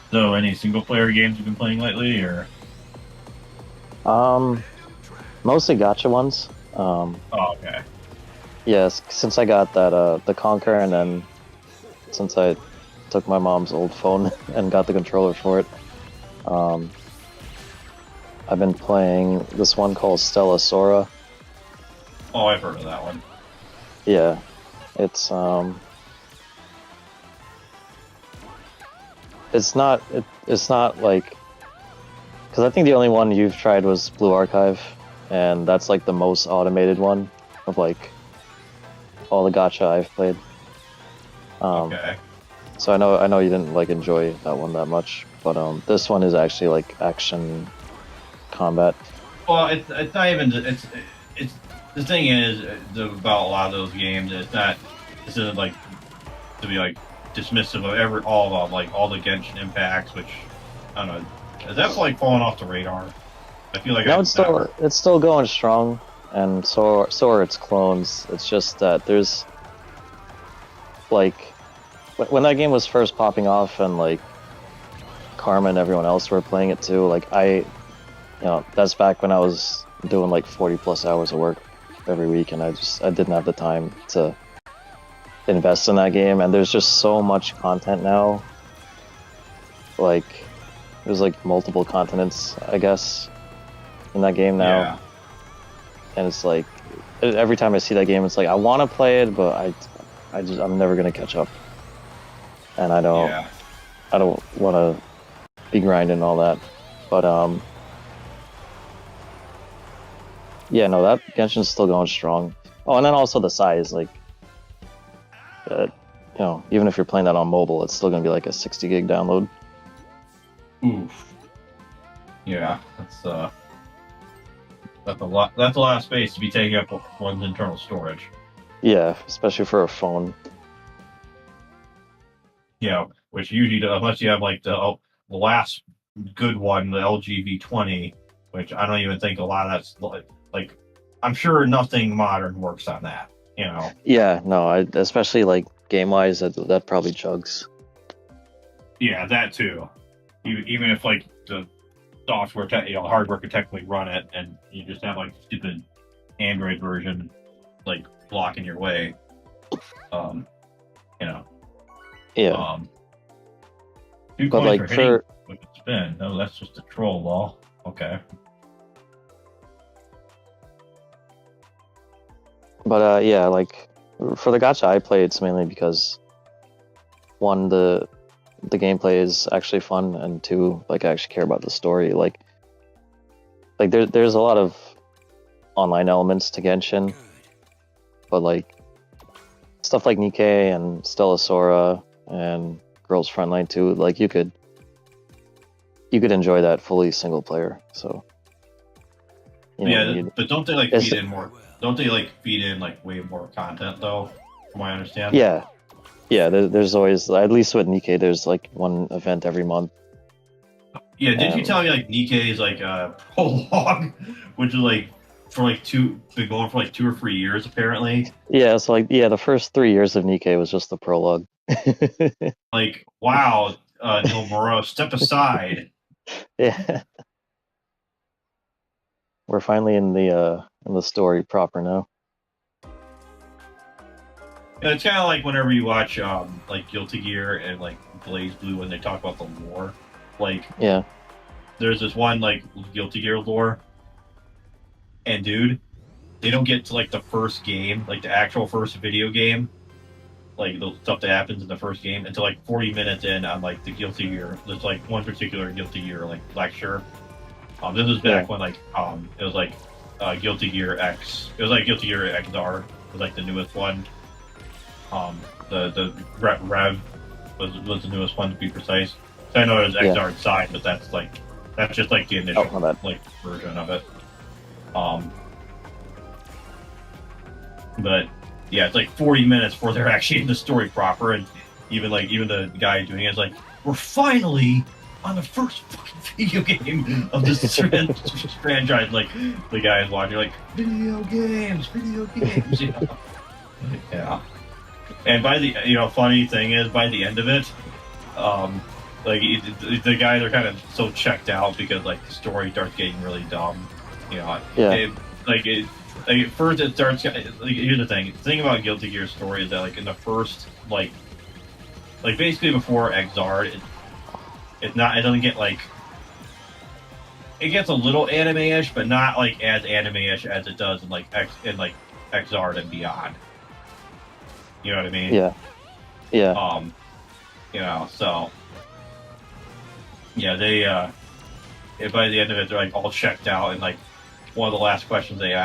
So, any single player games you've been playing lately, or? Mostly gotcha ones. Oh, okay. Yes, since I got that the Conquer, and then since I took my mom's old phone and got the controller for it, I've been playing this one called Stella Sora. Oh, I've heard of that one. Yeah, it's not like, because I think the only one you've tried was Blue Archive, and that's like the most automated one of like all the gacha I've played. Okay. So I know you didn't like enjoy that one that much, but this one is actually like action combat. Well, it's not even it's the thing is about a lot of those games. This isn't like to be like dismissive of all of them, like all the Genshin impacts, which I don't know. Is that like falling off the radar? I feel like No, it's still going strong, and so are its clones. It's just that there's like when that game was first popping off, and like Karma and everyone else were playing it too. Like that's back when I was doing like 40+ hours of work every week, and I didn't have the time to invest in that game. And there's just so much content now. Like there's like multiple continents, I guess, in that game now. Yeah. And it's like every time I see that game, it's like I want to play it, but I'm never gonna catch up. And I don't want to be grinding all that. But yeah, no, that Genshin's still going strong. Oh, and then also the size, like, even if you're playing that on mobile, it's still gonna be like a 60 gig download. Oof. Yeah, that's a lot. That's a lot of space to be taking up one's internal storage. Yeah, especially for a phone. Yeah, which usually, unless you have like the last good one, the LG V20, which I don't even think a lot of that's like I'm sure nothing modern works on that. You know. Yeah, no, especially like game wise, that probably chugs. Yeah, that too. Even if like the software, hardware could technically run it, and you just have like stupid Android version, like blocking your way. Um, you know, Yeah, um, 2 but coins for like hitting for with a spin. No, that's just a troll law. Okay. yeah, like for the gacha I play, it's mainly because one, the gameplay is actually fun, and two, like I actually care about the story. Like there's a lot of online elements to Genshin, but like stuff like Nikkei and Stella Sora and Girls Frontline 2, like you could enjoy that fully single player. So Yeah, but don't they like it's feed in more? Don't they like feed in like way more content though? From what I understand. yeah, yeah. There's always, at least with Nikkei, there's like one event every month. Yeah, did you And tell me like Nikkei is like a prologue, which is like for like been going for like 2 or 3 years apparently. yeah, so like yeah, the first 3 years of Nikkei was just the prologue. Like, wow, Nomura, step aside. Yeah, we're finally in the story proper now. And it's kind of like whenever you watch like Guilty Gear and like Blaze Blue when they talk about the lore. Like, Yeah, there's this one like Guilty Gear lore, and dude, they don't get to like the first game, like the actual first video game, like the stuff that happens in the first game until like 40 minutes in on like the Guilty Gear. There's like one particular Guilty Gear like lecture. This was back yeah, when like it was like Guilty Gear X. It was like Guilty Gear XR was like the newest one. The Rev was the newest one to be precise. So I know it was yeah. XR side, but that's just like the Oh, initial my bad. like version of it. Um, but yeah, it's like 40 minutes before they're actually in the story proper, and even the guy doing it is like, we're finally on the first fucking video game of this franchise. Like the guy is watching like video games, you know? Yeah. And by the funny thing is by the end of it, um, like the guys are kind of so checked out because like the story starts getting really dumb. You know, Yeah, like at first it starts. Like, here's the thing. The thing about Guilty Gear story is that like in the first like basically before Exard, it's not. It doesn't get like. It gets a little anime-ish, but not like as anime-ish as it does in like Exard and beyond. You know what I mean? yeah, yeah, So yeah, they by the end of it, they're like all checked out, and like one of the last questions they're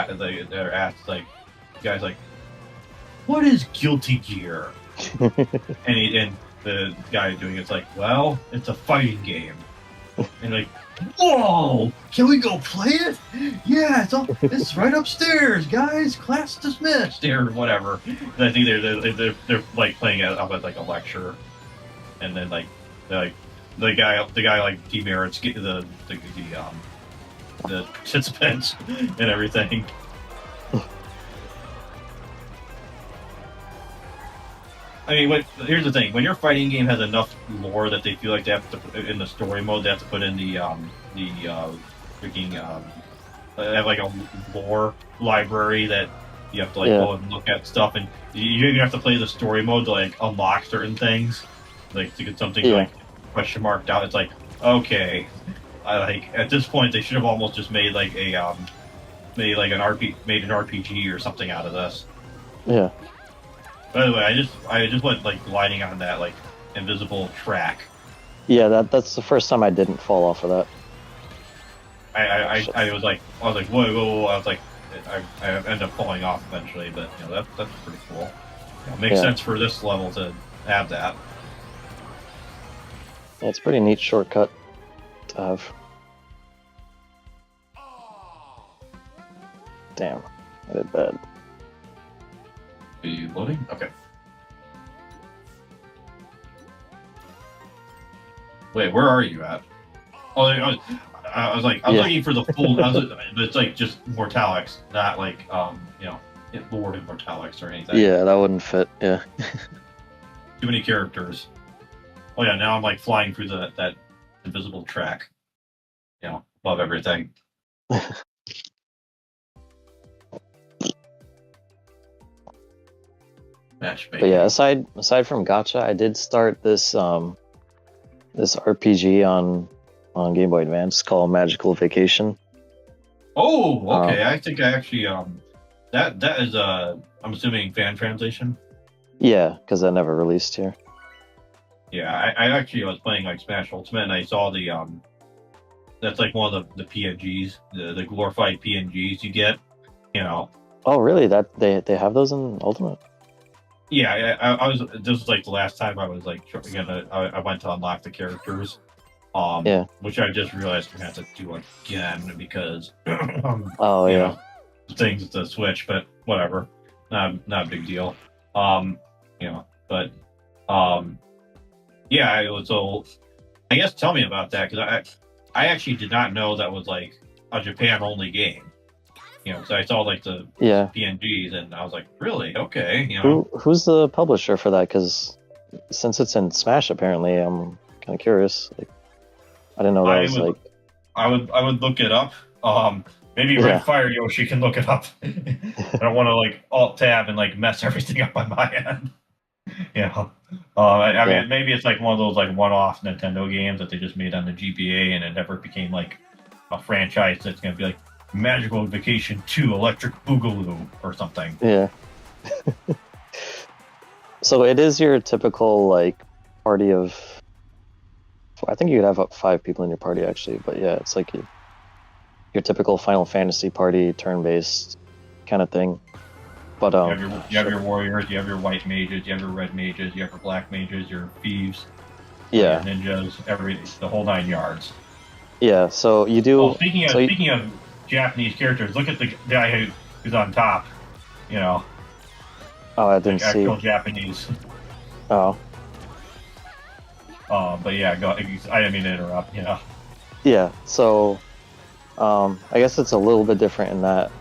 asked, like, the guy's like, "What is Guilty Gear?" And the guy doing it's like, "Well, it's a fighting game," and like, "Whoa, can we go play it? Yeah, it's right upstairs, guys. Class dismissed or whatever." And I think they're like playing it up at like a lecture, and then like the guy like demerits the participants and everything. I mean, here's the thing: when your fighting game has enough lore that they feel like they have to in the story mode, they have to put in the freaking have like a lore library that you have to like go and look at stuff, and you have to play the story mode to like unlock certain things, like to get something like question marked out. It's like, okay, like at this point they should have almost just made like a made like an RPG or something out of this. yeah. By the way, I just went like gliding on that like invisible track. Yeah, that's the first time I didn't fall off of that. I was like whoa. I was like I ended up falling off eventually, but that's pretty cool. Makes sense for this level to have that. Yeah, it's a pretty neat shortcut to have. Damn, I did bad. Are you loading? Okay. Wait, where are you at? Oh, I was like, I was looking for the full. It's like just Mortalix, not like Lord of Mortalix or anything. Yeah, that wouldn't fit. Yeah. Too many characters. Oh yeah, now I'm like flying through that invisible track. Above everything. Matchmaking. But yeah, aside from Gacha, I did start this this RPG on Game Boy Advance called Magical Vacation. Oh, okay. I think I actually that is I'm assuming fan translation. Yeah, because that never released here. Yeah, I actually was playing like Smash Ultimate and I saw the that's like one of the PNGs, the glorified PNGs you get, you know. Oh, really? That they have those in Ultimate? Yeah, I was this was like the last time I was like I went to unlock the characters. Yeah. Which I just realized I'm gonna have to do again because Oh, you yeah. know, things to Switch, but whatever. Not a big deal. You know, but yeah, so I guess tell me about that because I actually did not know that was like a Japan only game. You know, so I saw like the Yeah. PNGs and I was like, really? Okay, you know. Who's the publisher for that? Because since it's in Smash, apparently, I'm kind of curious. Like, I didn't know that was like. I would look it up. Maybe Yeah. Red Fire Yoshi can look it up. I don't want to like alt tab and like mess everything up on my end. You know, I mean, maybe it's like one of those like one-off Nintendo games that they just made on the GBA, and it never became like a franchise that's gonna be like Magical Vacation 2 Electric Boogaloo or something. Yeah. So it is your typical like party of. I think you could have up 5 people in your party actually, but yeah, it's like your typical Final Fantasy party, turn-based kind of thing. But you have your warriors, you have your white mages, you have your red mages, you have your black mages, your thieves, yeah, your ninjas, the whole 9 yards. Yeah, so you do. Oh, speaking of Japanese characters, look at the guy who's on top. You know. Oh, I didn't see. Actual Japanese. Oh. But yeah, go. I didn't mean to interrupt. You know. Yeah. So, I guess it's a little bit different in that.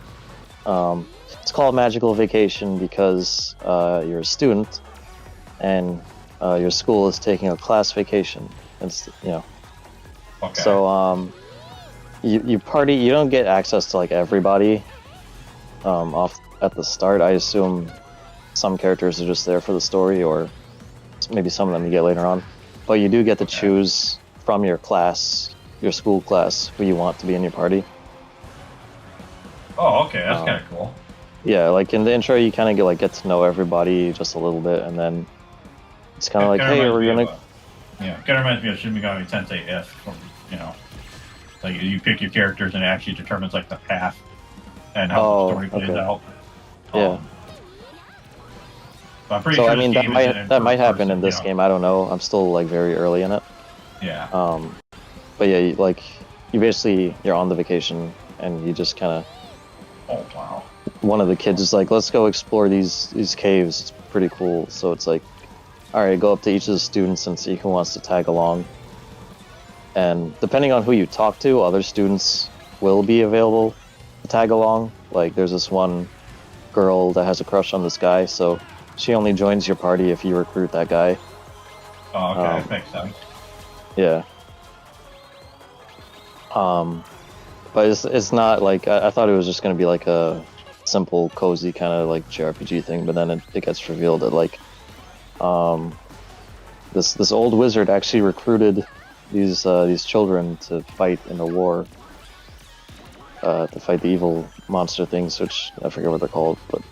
It's called Magical Vacation because you're a student, and your school is taking a class vacation. It's Okay. So you party. You don't get access to like everybody off at the start. I assume some characters are just there for the story, or maybe some of them you get later on. But you do get to choose from your class, your school class, who you want to be in your party. Oh, okay, that's kind of cool. Yeah, like in the intro, you kind of get to know everybody just a little bit, and then it's kind of like, hey, we're gonna. Yeah, it kind of reminds me of Shin Megami Tensei If, like you pick your characters and it actually determines like the path and how the story plays out. Yeah. I'm pretty sure I mean, that might happen in this game. I don't know. I'm still like very early in it. Yeah. But yeah, you're on the vacation and you just kind of. Oh wow. One of the kids is like, let's go explore these caves. It's pretty cool. So it's like, all right, go up to each of the students and see who wants to tag along. And depending on who you talk to, other students will be available to tag along. Like there's this one girl that has a crush on this guy, so she only joins your party if you recruit that guy. Oh, okay, that makes sense. Yeah. But it's not like I thought it was just gonna be like a simple, cozy kind of like JRPG thing, but then it gets revealed that like this old wizard actually recruited these children to fight in a war, to fight the evil monster things, which I forget what they're called, but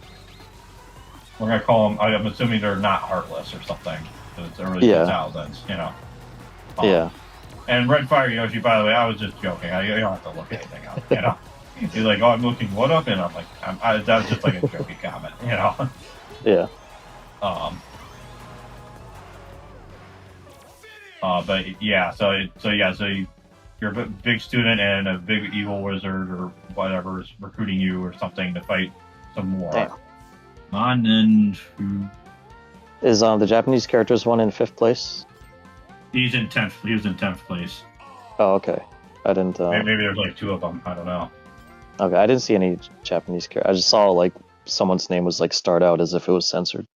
we're gonna call them. I'm assuming they're not heartless or something. It's early 2000s, you know. Yeah. And Red Fire Yoshi, by the way, I was just joking. You don't have to look anything up, you know. He's like, "Oh, I'm looking what up?" And I'm like, that was just like a joking comment, you know. Yeah. But yeah, so you're a big student and a big evil wizard or whatever is recruiting you or something to fight some war. Is the Japanese characters one in 5th place? He was in 10th place. Oh, okay. I didn't. Maybe there's like 2 of them. I don't know. Okay, I didn't see any Japanese characters. I just saw like someone's name was like start out as if it was censored.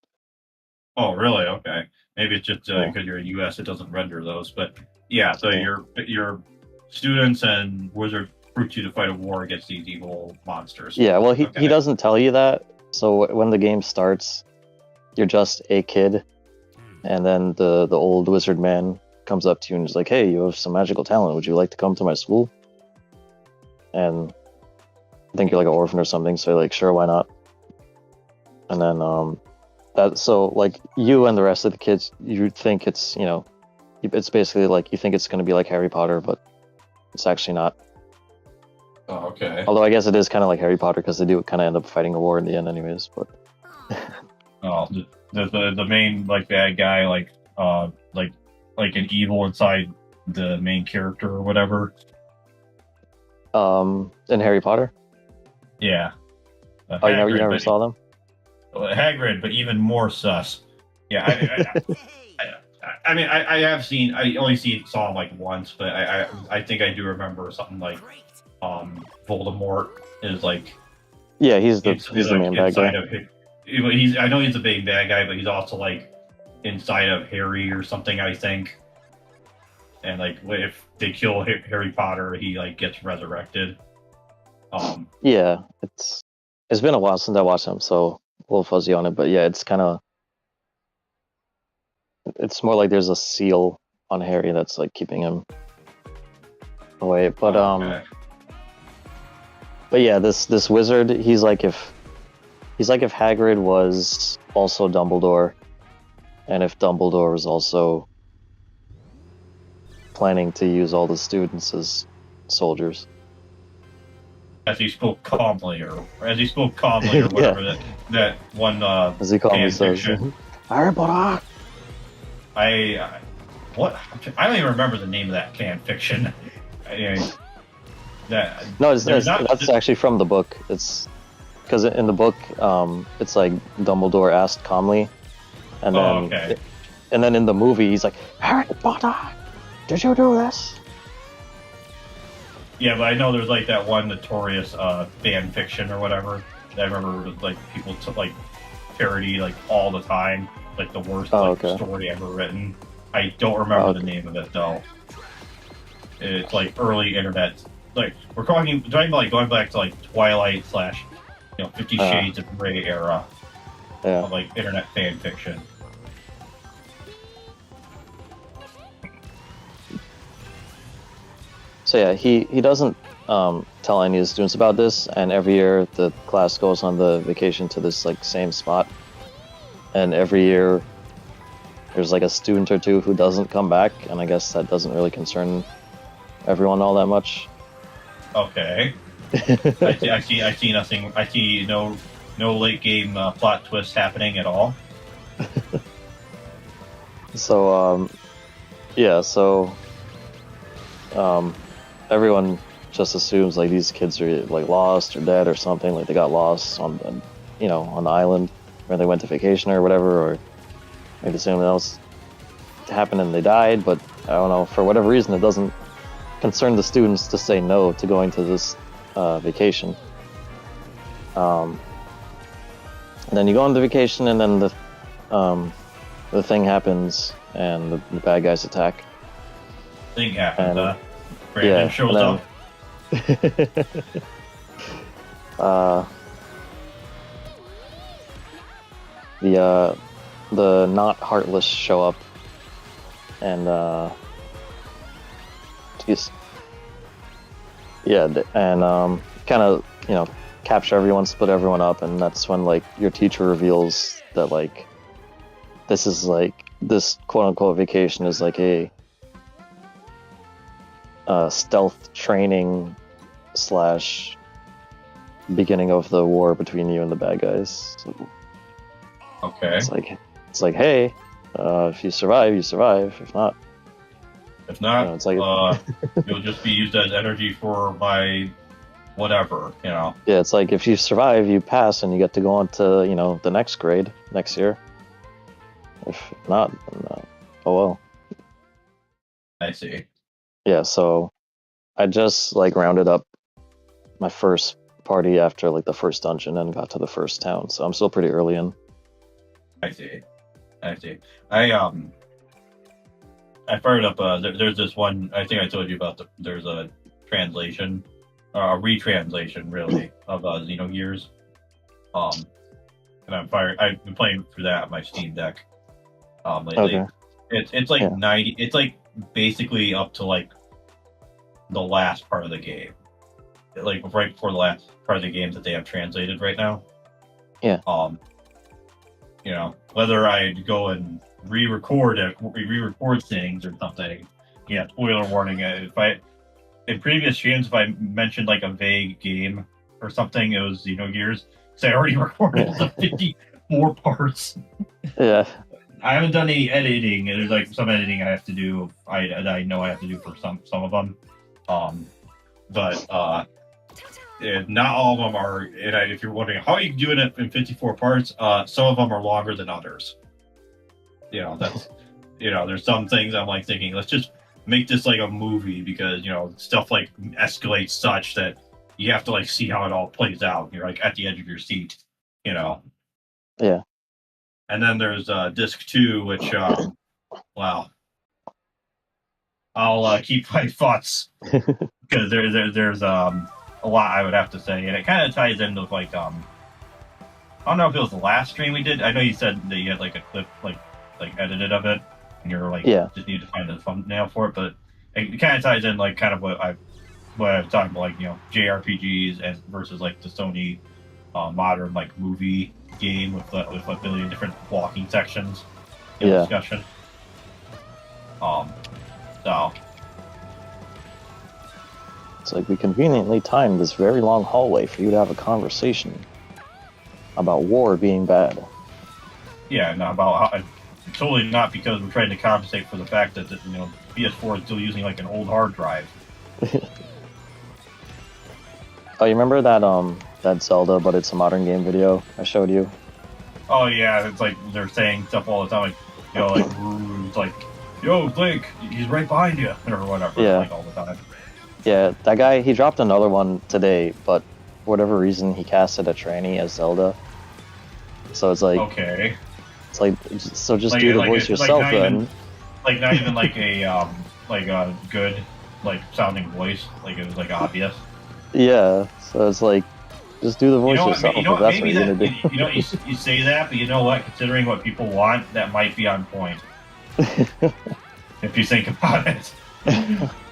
Oh, really? Okay. Maybe it's just because you're in U.S. it doesn't render those. But yeah, so your students and wizard recruit you to fight a war against these evil monsters. Yeah, well, he doesn't tell you that. So when the game starts, you're just a kid, and then the old wizard man comes up to you and is like, "Hey, you have some magical talent. Would you like to come to my school?" And I think you're like an orphan or something, so you're like, "Sure, why not?" And then so like you and the rest of the kids, you think it's it's basically like you think it's going to be like Harry Potter, but it's actually not. Oh, okay. Although I guess it is kind of like Harry Potter because they do kind of end up fighting a war in the end, anyways. But Oh, the main like bad guy like an evil inside the main character or whatever. in Harry Potter, Yeah. oh, you never saw them? Hagrid, but even more sus. Yeah, I mean, I have seen. I only saw him like once, but I think I do remember something like, Voldemort is like. Yeah, he's the main bad guy. I know he's a big bad guy, but he's also like inside of Harry or something, I think. And like, if they kill Harry Potter, he like gets resurrected. Yeah, it's been a while since I watched him, so a little fuzzy on it. But yeah, it's more like there's a seal on Harry that's like keeping him away. But okay. but yeah, this wizard, he's like if Hagrid was also Dumbledore, and if Dumbledore was also planning to use all the students as soldiers. As he spoke calmly, or whatever Yeah. that one As he calmly says, fiction. Harry Potter. I don't even remember the name of that fan fiction. No, that's actually from the book. It's because in the book, it's like Dumbledore asked calmly, and then okay. and then in the movie, he's like, Harry Potter, did you do this? Yeah, but I know there's like that one notorious fan fiction or whatever. That I remember like people like parody like all the time, like the worst story ever written. I don't remember the name of it though. It's like early internet. Like we're talking about like going back to like Twilight / 50 Shades of Grey era of like internet fan fiction. So yeah, he doesn't tell any of the students about this, and every year the class goes on the vacation to this like same spot, and every year there's like a student or two who doesn't come back, and I guess that doesn't really concern everyone all that much. Okay. I see nothing. I see no late game plot twist happening at all. So everyone just assumes like these kids are like lost or dead or something, like they got lost on the island where they went to vacation or whatever, or maybe something else happened and they died. But I don't know, for whatever reason it doesn't concern the students to say no to going to this vacation. And then you go on the vacation, and then the thing happens, and the bad guys attack. Thing happens. Brandon shows up. The not heartless show up, and kind of capture everyone, split everyone up, and that's when like your teacher reveals that like this quote unquote vacation is like a stealth training / beginning of the war between you and the bad guys. So okay. It's like hey, if you survive, you survive. If not, it's like you'll just be used as energy for my whatever, Yeah, it's like if you survive, you pass, and you get to go on to the next grade next year. If not, then, oh well. I see. Yeah, so I just like rounded up my first party after like the first dungeon and got to the first town, so I'm still pretty early in. I see. I fired up. There's this one. I think I told you about. There's a translation, a retranslation, really, of Xenogears. and I've been playing through that on my Steam Deck lately. Okay. It's like Yeah. 90. It's like basically up to like the last part of the game, like right before the last part of the game that they have translated right now. Yeah. You know, whether I go and re-record things or something. Yeah, spoiler warning. If I in previous streams, if I mentioned like a vague game or something, it was Xenogears. So I already recorded the 54 parts. Yeah. I haven't done any editing. There's like some editing I have to do. I know I have to do for some of them. But not all of them are. And if you're wondering how you can do it in 54 parts, some of them are longer than others. You know, that's there's some things I'm like thinking, let's just make this like a movie because stuff like escalates such that you have to like see how it all plays out. You're like at the edge of your seat, Yeah. And then there's disc 2, which wow, I'll keep my thoughts because there's a lot I would have to say, and it kind of ties in with like I don't know if it was the last stream we did. I know you said that you had like a clip like edited of it, and you're like just need to find a thumbnail for it, but it kind of ties in like kind of what I was talking about, like JRPGs and versus like the Sony modern like movie game with a billion different walking sections in discussion. So it's like we conveniently timed this very long hallway for you to have a conversation about war being bad. Yeah, and about how, totally not because we're trying to compensate for the fact that PS4 is still using like an old hard drive. Oh, you remember that Zelda, but it's a modern game video I showed you? Oh yeah, it's like they're saying stuff all the time, like it's like, yo, Link, he's right behind you, or whatever. Yeah. Like all the time. Yeah, that guy, he dropped another one today, but for whatever reason he casted a tranny as Zelda. So it's like, okay, it's like, so just do the voice yourself then. Not even like a good like sounding voice, like it was like obvious. Yeah, so it's like, just do the voice yourself if that's what you're gonna do. You say that, but you know what? Considering what people want, that might be on point. If you think about it.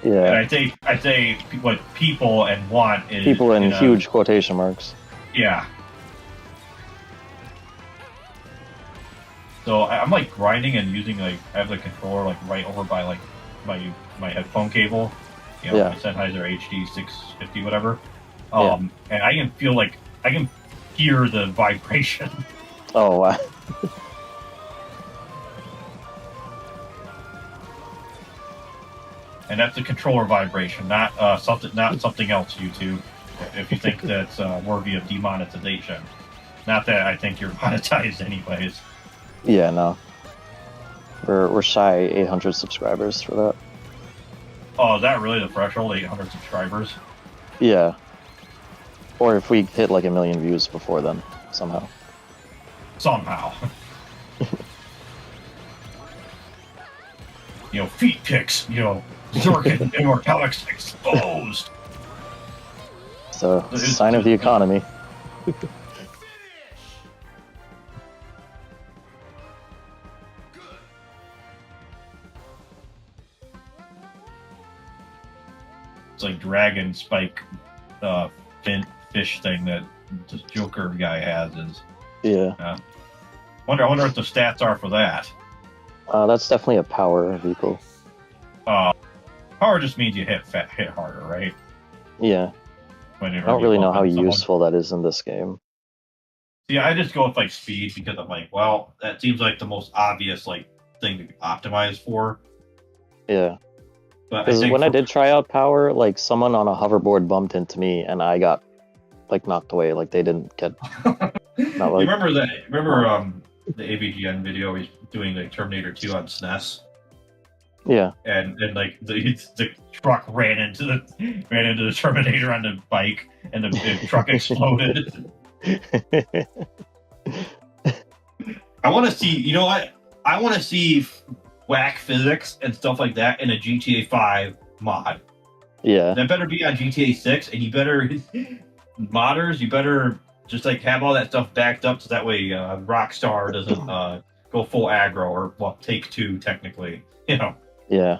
Yeah. And I say what people and want is people in huge quotation marks. Yeah. So I'm like grinding and using like I have the controller like right over by like my headphone cable. My Sennheiser HD 650 whatever. And I can feel like I can hear the vibration. Oh wow. And that's the controller vibration, not something else. YouTube, if you think that's worthy of demonetization, not that I think you're monetized anyways. Yeah, no. We're shy 800 subscribers for that. Oh, is that really the threshold? 800 subscribers? Yeah. Or if we hit like 1 million views before then, somehow. Somehow. Feet pics. Zorkin immortalics exposed. So, it's a sign of the economy. It's like dragon spike fish thing that this Joker guy has is. Yeah. I wonder what the stats are for that. That's definitely a power vehicle. Power just means you hit harder, right? Yeah. I don't really know how useful that is in this game. Yeah, I just go with like speed because I'm like, well, that seems like the most obvious like thing to optimize for. Yeah. Because when I did try out power, like someone on a hoverboard bumped into me and I got like knocked away. Like they didn't get. Not like... Remember the AVGN video he's doing like Terminator 2 on SNES? Yeah. And like the truck ran into the Terminator on the bike and the truck exploded. I want to see, you know what? I want to see whack physics and stuff like that in a GTA 5 mod. Yeah. That better be on GTA 6, and you better modders, you better just like have all that stuff backed up so that way Rockstar doesn't go full aggro or well take two technically, you know. Yeah.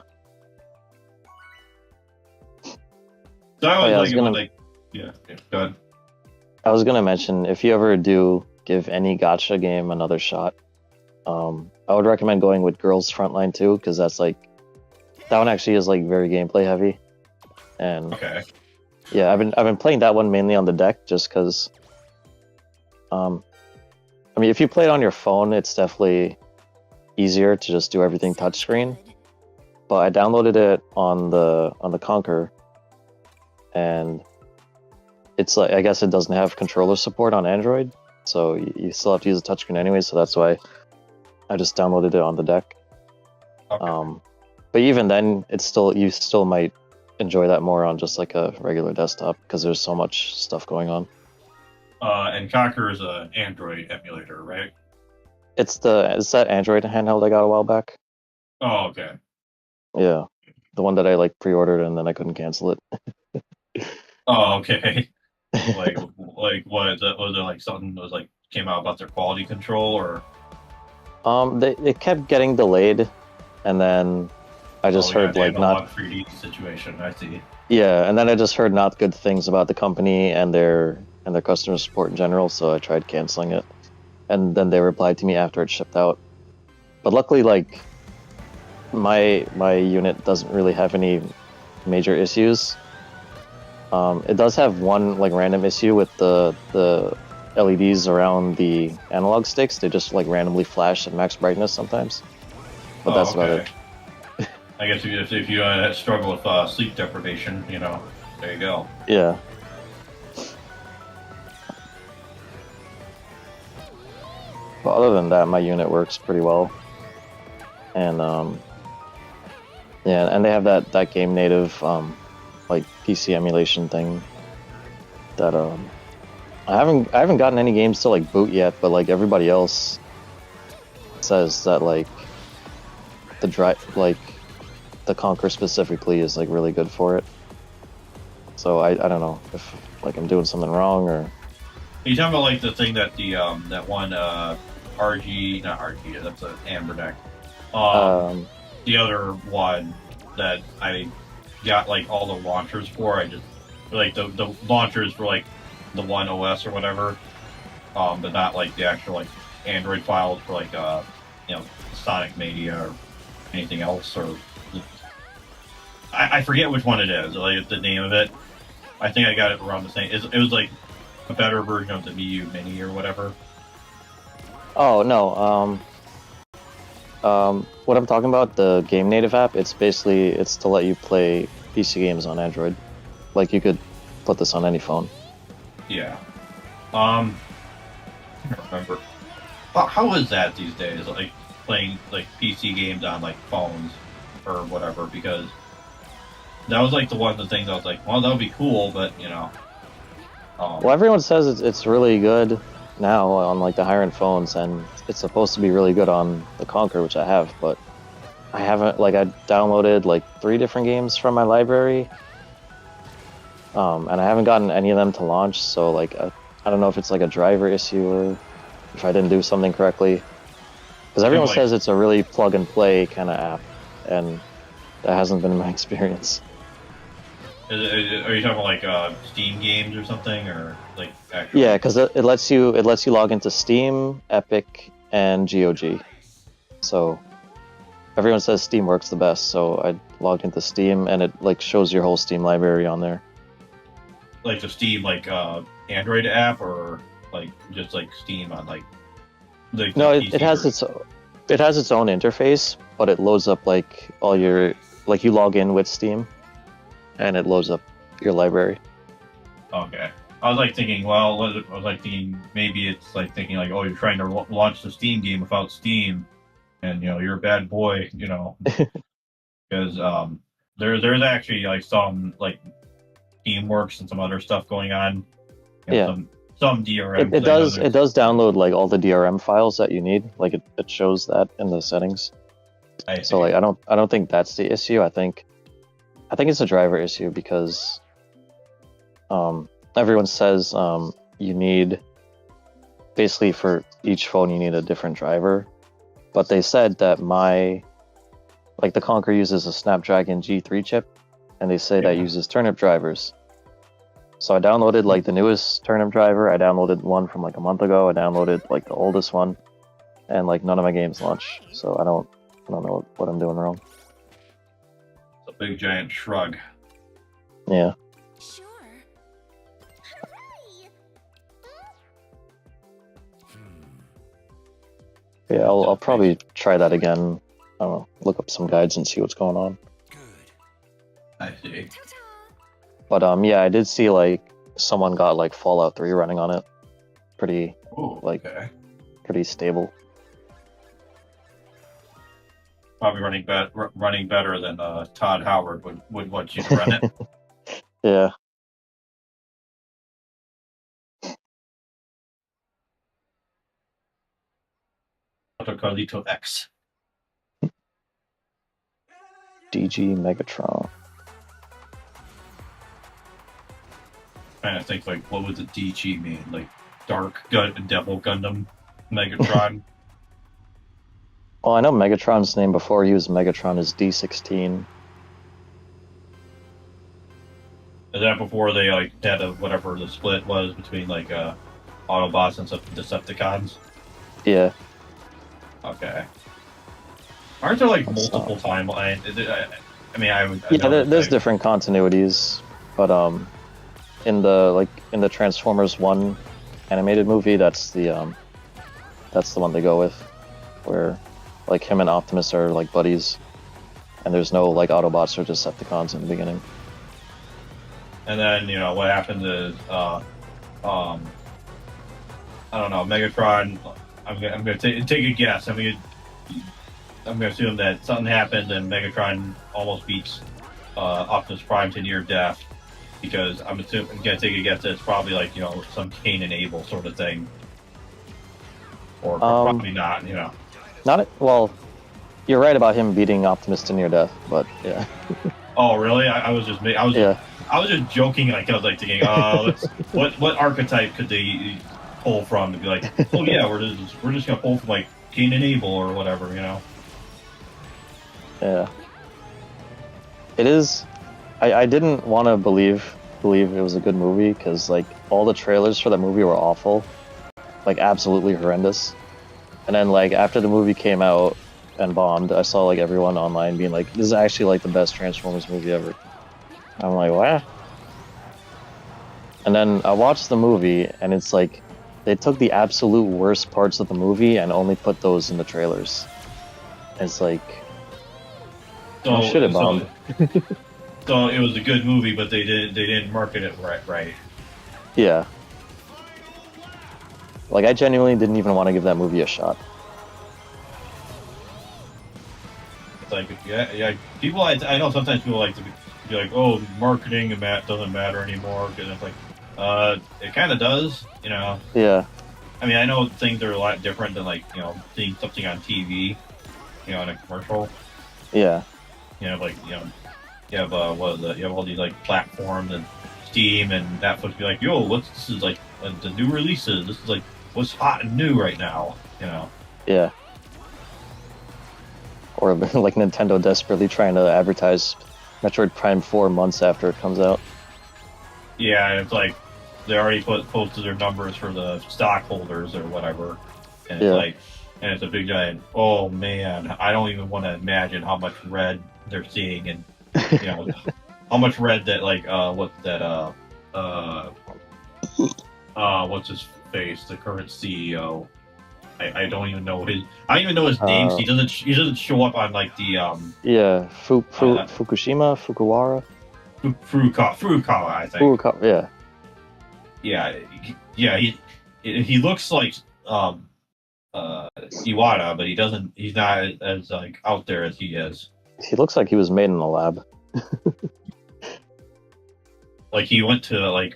So I Oh always yeah, like it when like yeah, go ahead. I was gonna mention if you ever do give any gacha game another shot, I would recommend going with Girls Frontline 2 because that's like that one actually is like very gameplay heavy, and Okay. yeah, I've been playing that one mainly on the deck just because. I mean, if you play it on your phone, it's definitely easier to just do everything touchscreen. But I downloaded it on the Conquer, and it's like I guess it doesn't have controller support on Android, so you still have to use a touchscreen anyway. So that's why I just downloaded it on the deck. Okay. But even then, it's still you still might enjoy that more on just like a regular desktop because there's so much stuff going on. And Conquer is an Android emulator, right? It's that Android handheld I got a while back. Oh, okay. Yeah, the one that I like pre-ordered and then I couldn't cancel it. Oh, okay. Like what is it? Was it like something that was like came out about their quality control or? It kept getting delayed, and then I just Oh yeah, heard the like not analog 3D situation. I see. yeah, and then I just heard not good things about the company and their customer support in general, so I tried canceling it. And then they replied to me after it shipped out. But luckily, like my unit doesn't really have any major issues. It does have one like random issue with the LEDs around the analog sticks. They just like randomly flash at max brightness sometimes. But Oh, that's about okay. it. I guess if you struggle with sleep deprivation, you know, there you go. Yeah. But other than that, my unit works pretty well. And yeah, and they have that game native like PC emulation thing that I haven't gotten any games to like boot yet, but like everybody else says that like the Conquer specifically is like really good for it. So I don't know if like I'm doing something wrong or Are you talking about like the thing that the that one RG not RG that's an Amber deck. um The other one that I got like all the launchers for. I just like the launchers for like the one OS or whatever. But not like the actual like Android files for like you know Sonic Mania or anything else or I forget which one it is. Like the name of it. I think I got it around the same. It was like a better version of the VU Mini or whatever. oh no, what I'm talking about, the game native app, it's to let you play PC games on Android. Like you could put this on any phone. Yeah. I can't remember. How is that these days? Like playing like PC games on like phones or whatever? Because that was like the one of the things I was like, well, that would be cool, but you know. Well, everyone says it's really good now on like the higher end phones, and it's supposed to be really good on the Conquer, which I have, but I haven't. Like I downloaded like 3 different games from my library, and I haven't gotten any of them to launch. So like I don't know if it's like a driver issue or if I didn't do something correctly. Because everyone Like, says it's a really plug and play kind of app, and that hasn't been my experience. are you talking about like Steam games or something, or like actual? Yeah, because it lets you log into Steam, Epic, and GOG. So everyone says Steam works the best. So I logged into Steam, and it like shows your whole Steam library on there. Like the Steam like Android app, or like just like Steam on like No, the it PC has version? it has its own interface, but it loads up like all your like you log in with Steam, and it loads up your library. Okay. I was like thinking, well, I was like thinking maybe it's like thinking like, oh, you're trying to launch the Steam game without Steam, and you know you're a bad boy, you know, because there's actually like some like Teamworks and some other stuff going on, you know, Yeah. some DRM. It 'Cause I know does there's download like all the DRM files that you need. Like it shows that in the settings. I So see. like I don't think that's the issue. I think it's a driver issue because everyone says you need basically for each phone you need a different driver. But they said that the Conquer uses a Snapdragon G3 chip, and they say that uses turnip drivers. So I downloaded like the newest turnip driver. I downloaded one from like a month ago. I downloaded like the oldest one, and like none of my games launch. So I don't know what I'm doing wrong. It's a big giant shrug. Yeah. Sure. Yeah, I'll probably try that again. I don't know, look up some guides and see what's going on. I see. But yeah, I did see like someone got like Fallout 3 running on it. Pretty Ooh, like okay. pretty stable. Probably running better than Todd Howard would want you to run it. Yeah. Carlito X. DG Megatron. Trying to think like what would the DG mean? Like Dark Devil Gundam Megatron. Well, I know Megatron's name before he was Megatron is D16. Is that before they like had whatever the split was between like Autobots and Decepticons? Yeah. Okay. Aren't there like multiple timelines? I mean, I would. There's different continuities, but in the Transformers 1 animated movie, that's the one they go with, where like him and Optimus are like buddies, and there's no like Autobots or Decepticons in the beginning. And then what happened is I don't know, Megatron. I'm gonna take a guess. I'm gonna assume that something happened and Megatron almost beats Optimus Prime to near death, because I'm gonna take a guess that it's probably like some Cain and Abel sort of thing, or probably not. Well, you're right about him beating Optimus to near death, but yeah. Oh really? I was just joking. Like I was like thinking, what archetype could they pull from to be like, oh yeah, we're just gonna pull from like Cain and Abel or whatever, Yeah. It is. I didn't want to believe it was a good movie because like all the trailers for that movie were awful, like absolutely horrendous. And then like after the movie came out and bombed, I saw like everyone online being like, "This is actually like the best Transformers movie ever." I'm like, "What?" And then I watched the movie, and it's like they took the absolute worst parts of the movie and only put those in the trailers. It's like, so shit, it bombed. So it was a good movie, but they didn't market it right. Yeah. Like I genuinely didn't even want to give that movie a shot. It's like yeah. People, I know sometimes people like to be like, oh, marketing and that doesn't matter anymore, because it's like, it kind of does, Yeah. I mean, I know things are a lot different than like seeing something on TV, in a commercial. Yeah. Like you have you have all these like platforms and Steam and Netflix be like, yo, this is like the new releases. This is like what's hot and new right now, Yeah. Or like Nintendo desperately trying to advertise Metroid Prime 4 months after it comes out. Yeah, it's like they already posted their numbers for the stockholders or whatever, and it's like, and it's a big giant. Oh man, I don't even want to imagine how much red they're seeing, and how much red that like what's his face, the current CEO. I don't even know I don't even know his name. He doesn't show up on like the Fukushima, Fukuwara, Furukawa, I think. Furukawa, yeah. He looks like Iwata, but he's not as like out there as he is. He looks like he was made in a lab. Like he went to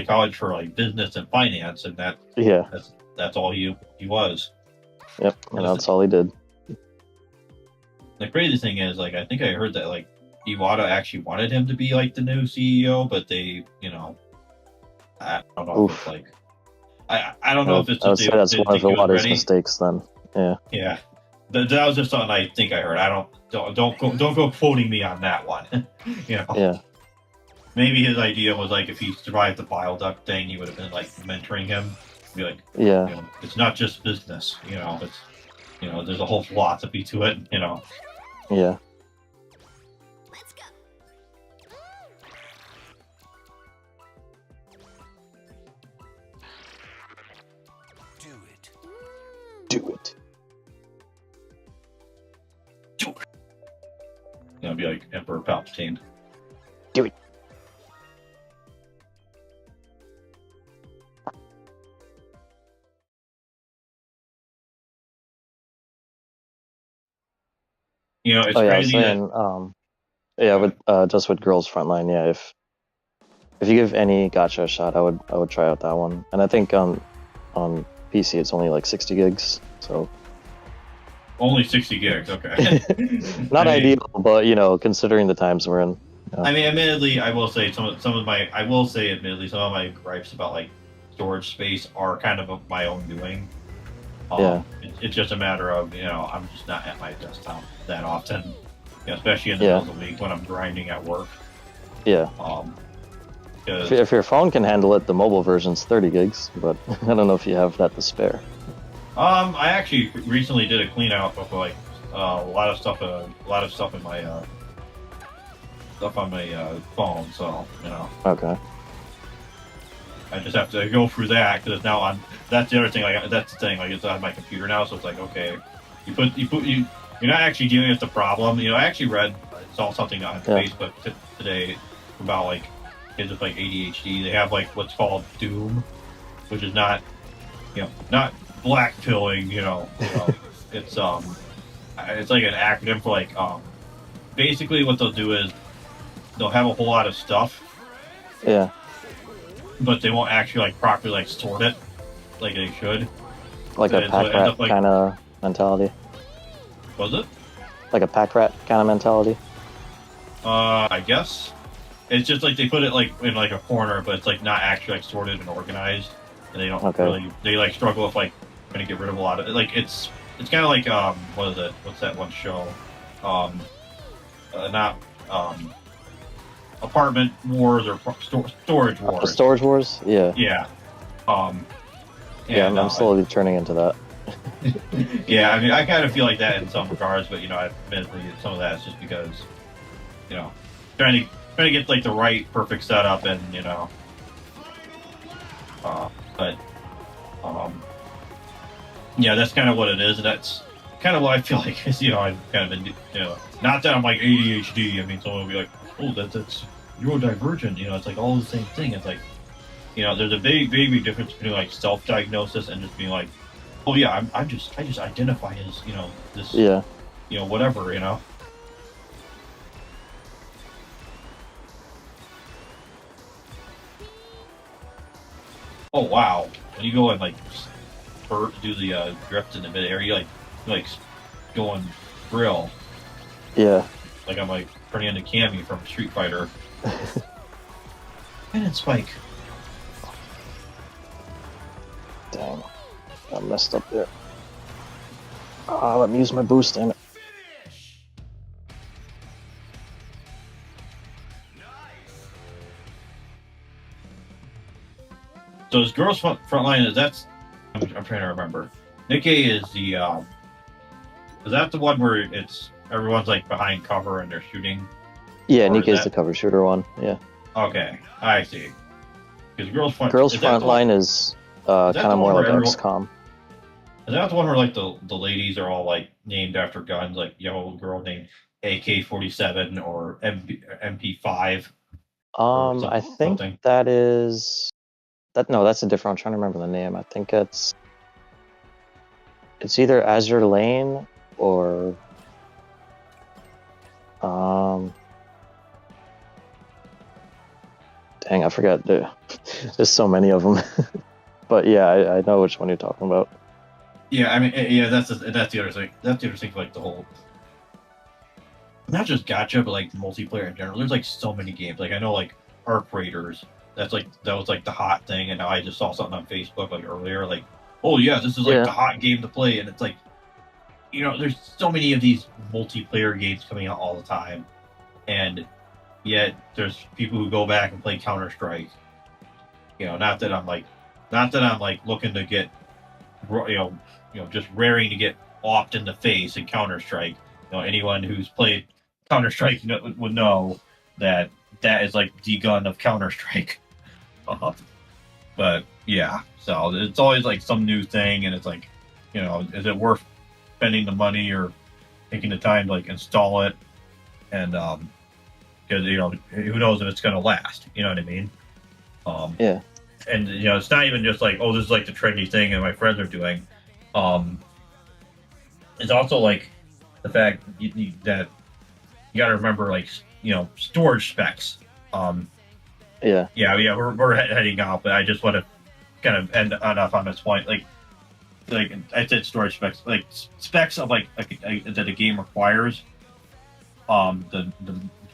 college for like business and finance, and that's all he was. Yep, and that's all he did. The crazy thing is, like, I think I heard that like Iwata actually wanted him to be like the new CEO, but they, I don't know. If it's like, I don't know if it's I would just say that's they didn't one of think the he was Waters' ready. mistakes then. Yeah. Yeah, that was just something I think I heard. I don't go quoting me on that one. You know, Yeah. maybe his idea was like if he survived the bile duct thing, he would have been like mentoring him, be like, Yeah. you know, it's not just business. You know, it's there's a whole philosophy to it. You know. Yeah. Let's go. Do it. Do it. You know, be like Emperor Palpatine. Do it. You know, it's Oh yeah, I was crazy that saying, yeah, with just with Girls Frontline, yeah, if you give any gacha a shot, I would try out that one. And I think on PC it's only like 60 gigs, so only 60 gigs. Okay. not I mean, ideal, but you know, considering the times we're in. I mean, admittedly, I will say I will say, admittedly, some of my gripes about like storage space are kind of my own doing. Yeah. It's just a matter of I'm just not at my desktop that often, especially in the Yeah. middle of the week when I'm grinding at work. Yeah. 'Cause, If your phone can handle it, the mobile version's 30 gigs, but I don't know if you have that to spare. I actually recently did a clean out of like a lot of stuff in my stuff on my phone, so Okay. I just have to go through that because it's now on. That's the other thing. Like that's the thing. Like it's on my computer now, so it's like okay, you're not actually dealing with the problem. I actually saw something on Facebook today about like kids with like ADHD. They have like what's called Doom, which is not not black pilling. It's it's like an acronym for like basically what they'll do is they'll have a whole lot of stuff. Yeah. But they won't actually like properly like sort it like they should. Like a pack rat like, kind of mentality. Was it? Like a pack rat kind of mentality. I guess it's just like they put it like in like a corner, but it's like not actually like sorted and organized, and they don't really. They like struggle with like trying to get rid of a lot of it. Like it's kind of like what is it? What's that one show? Not Apartment Wars or Storage Wars. Storage Wars? Yeah. Yeah. Yeah, I'm slowly turning into that. Yeah, I mean, I kind of feel like that in some regards, but admittedly, some of that is just because, trying to get like the right perfect setup, and yeah, that's kind of what it is, and that's kind of what I feel like is, I've kind of been, not that I'm like ADHD. I mean, someone will be like, oh, that's neurodivergent. It's like all the same thing. It's like, there's a big difference between like self-diagnosis and just being like, oh yeah, I just identify as this whatever. Oh wow, when you go and like do the drift in the mid area, you like going grill. Yeah. Like I'm like turning into Cammy from Street Fighter. And it's Spike. Dang. I messed up there. Let me use my boost, damn it. So his Girls Frontline I'm trying to remember. Nikkei is the is that the one where it's everyone's like behind cover and they're shooting? Yeah, Nikkei's the cover shooter one. Yeah. Okay, I see. Because Girls Frontline is kind of more like XCOM. Is that the one where like the ladies are all like named after guns, like yellow girl named AK-47 or MP5? I think that is that. No, that's a different. I'm trying to remember the name. I think it's either Azure Lane or dang, I forgot. There's so many of them. But yeah, I know which one you're talking about. Yeah, I mean, yeah, that's the other thing. That's the other thing, like the whole, not just gacha, but like multiplayer in general. There's like so many games. Like I know, like Arc Raiders. that was like the hot thing, and now I just saw something on Facebook like earlier, like, oh yeah, this is like the hot game to play, and it's like, you know, there's so many of these multiplayer games coming out all the time, and yet there's people who go back and play Counter-Strike. You know, not that I'm like looking to get, you know, just raring to get offed in the face in Counter-Strike. You know, anyone who's played Counter-Strike would know that is like the gun of Counter-Strike. But yeah, so it's always like some new thing, and it's like, you know, is it worth spending the money or taking the time to like install it? And because, you know, who knows if it's going to last? You know what I mean? Yeah. And, you know, it's not even just like, oh, this is like the trendy thing and my friends are doing. It's also like the fact that you got to remember, like, you know, storage specs. Yeah, we're heading out, but I just want to kind of end off on this point. Like I said, storage specs, like specs of like that a game requires. The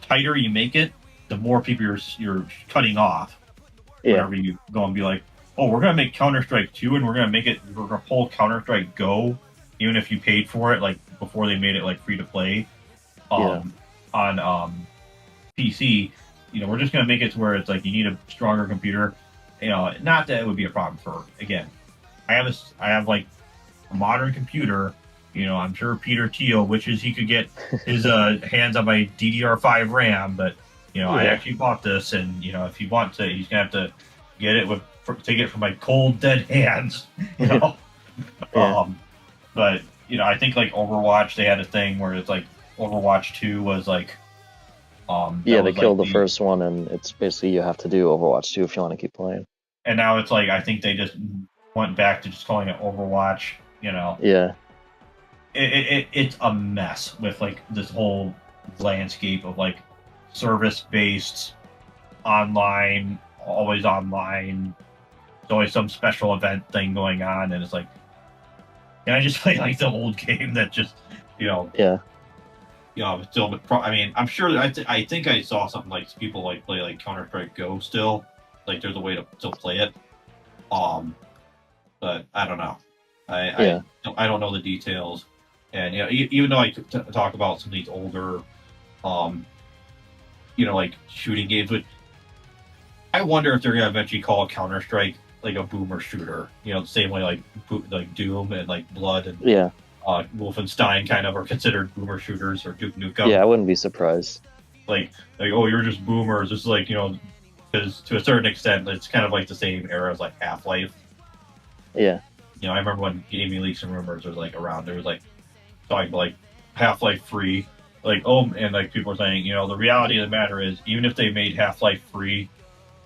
tighter you make it, the more people you're cutting off. Whenever you go and be like, oh, we're gonna make Counter-Strike 2, and we're gonna pull Counter-Strike Go, even if you paid for it, like before they made it like free to play, on PC. You know, we're just gonna make it to where it's like you need a stronger computer. You know, not that it would be a problem for. Again, I have like a modern computer. You know, I'm sure Peter Thiel wishes he could get his hands on my DDR5 RAM, but you know, I actually bought this, and you know, if he wants to, he's gonna have to get it take it from my cold dead hands. You know, but you know, I think like Overwatch, they had a thing where it's like Overwatch 2 was like, they killed the first one, and it's basically you have to do Overwatch 2 if you want to keep playing. And now it's like I think they just went back to just calling it Overwatch. You know, it's a mess with like this whole landscape of like service-based online, always online. There's always some special event thing going on, and it's like, can I just play like the old game that just, you know, you know, still. I mean, I'm sure. I think I saw something like people like play like Counter-Strike Go still. Like there's a way to still play it. But I don't know. I don't know the details, and you know, even though I talk about some of these older, you know, like shooting games, but I wonder if they're gonna eventually call Counter-Strike like a boomer shooter. You know, the same way like Doom and like Blood and Wolfenstein kind of are considered boomer shooters, or Duke Nukem. Yeah, I wouldn't be surprised. Like oh, you're just boomers. This is like, you know, because to a certain extent, it's kind of like the same era as like Half-Life. Yeah. You know, I remember when Gaming Leaks and Rumors was like around. There was like talking about like Half-Life 3, like, oh, and like people were saying, you know, the reality of the matter is, even if they made Half-Life 3,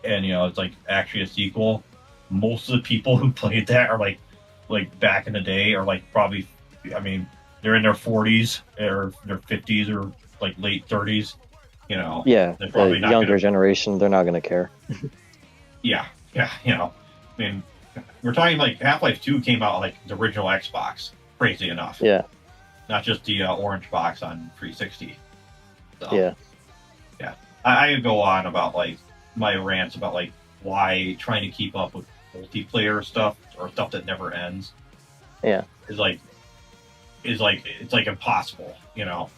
and you know, it's like actually a sequel, most of the people who played that are like back in the day are like probably, I mean, they're in their 40s or their 50s or like late 30s. You know, yeah, they're probably the younger generation, they're not gonna care. yeah, you know, I mean, we're talking like Half-Life 2 came out like the original Xbox, crazy enough. Yeah. Not just the orange box on 360. So, yeah. I could go on about like my rants about like why trying to keep up with multiplayer stuff or stuff that never ends. Yeah. Is like it's like impossible, you know.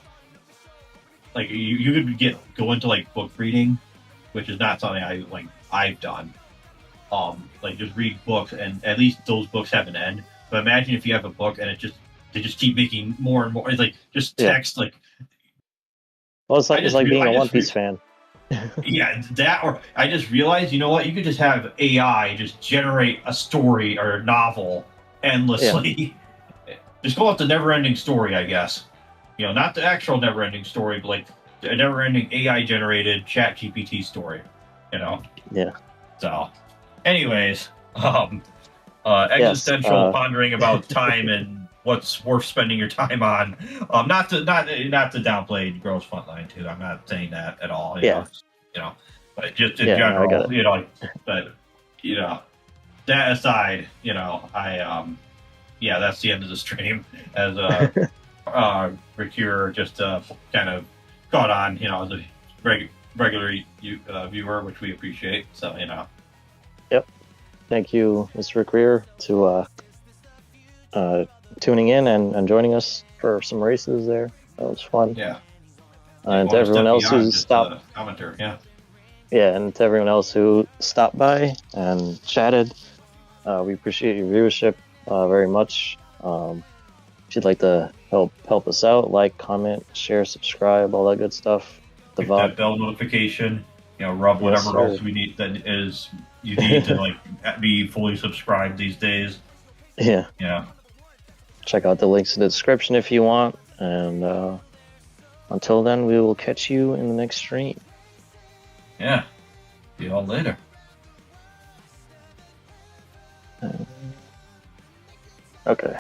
Like you could go into like book reading, which is not something I've done. Like just read books, and at least those books have an end. But imagine if you have a book and they just keep making more and more. It's like just text like. Well, it's like being a One Piece fan. Yeah, that, or I just realized, you know what? You could just have AI just generate a story or a novel endlessly. Yeah. Just call it the never-ending story, I guess. You know, not the actual never-ending story, but like a never-ending AI-generated Chat GPT story. You know. Yeah. So, anyways, existential pondering about time and what's worth spending your time on. Not to downplay Girls Frontline too. I'm not saying that at all. You know, but just in general, you know, but you know, that aside, you know, that's the end of the stream as Recure just kind of caught on, you know, as a regular viewer, which we appreciate. So Yep. Thank you, Mr. Greer, to tuning in and joining us for some races there. That was fun. yeah. And to everyone else who stopped, commenter, yeah. yeah, and to everyone else who stopped by and chatted, we appreciate your viewership very much. If you'd like to help us out, like, comment, share, subscribe, all that good stuff. The Hit that bell notification. Rub whatever sir. else we need that is you need to like be fully subscribed these days. Yeah. Yeah. Check out the links in the description if you want. And until then, we will catch you in the next stream. Yeah. See y'all later. Okay.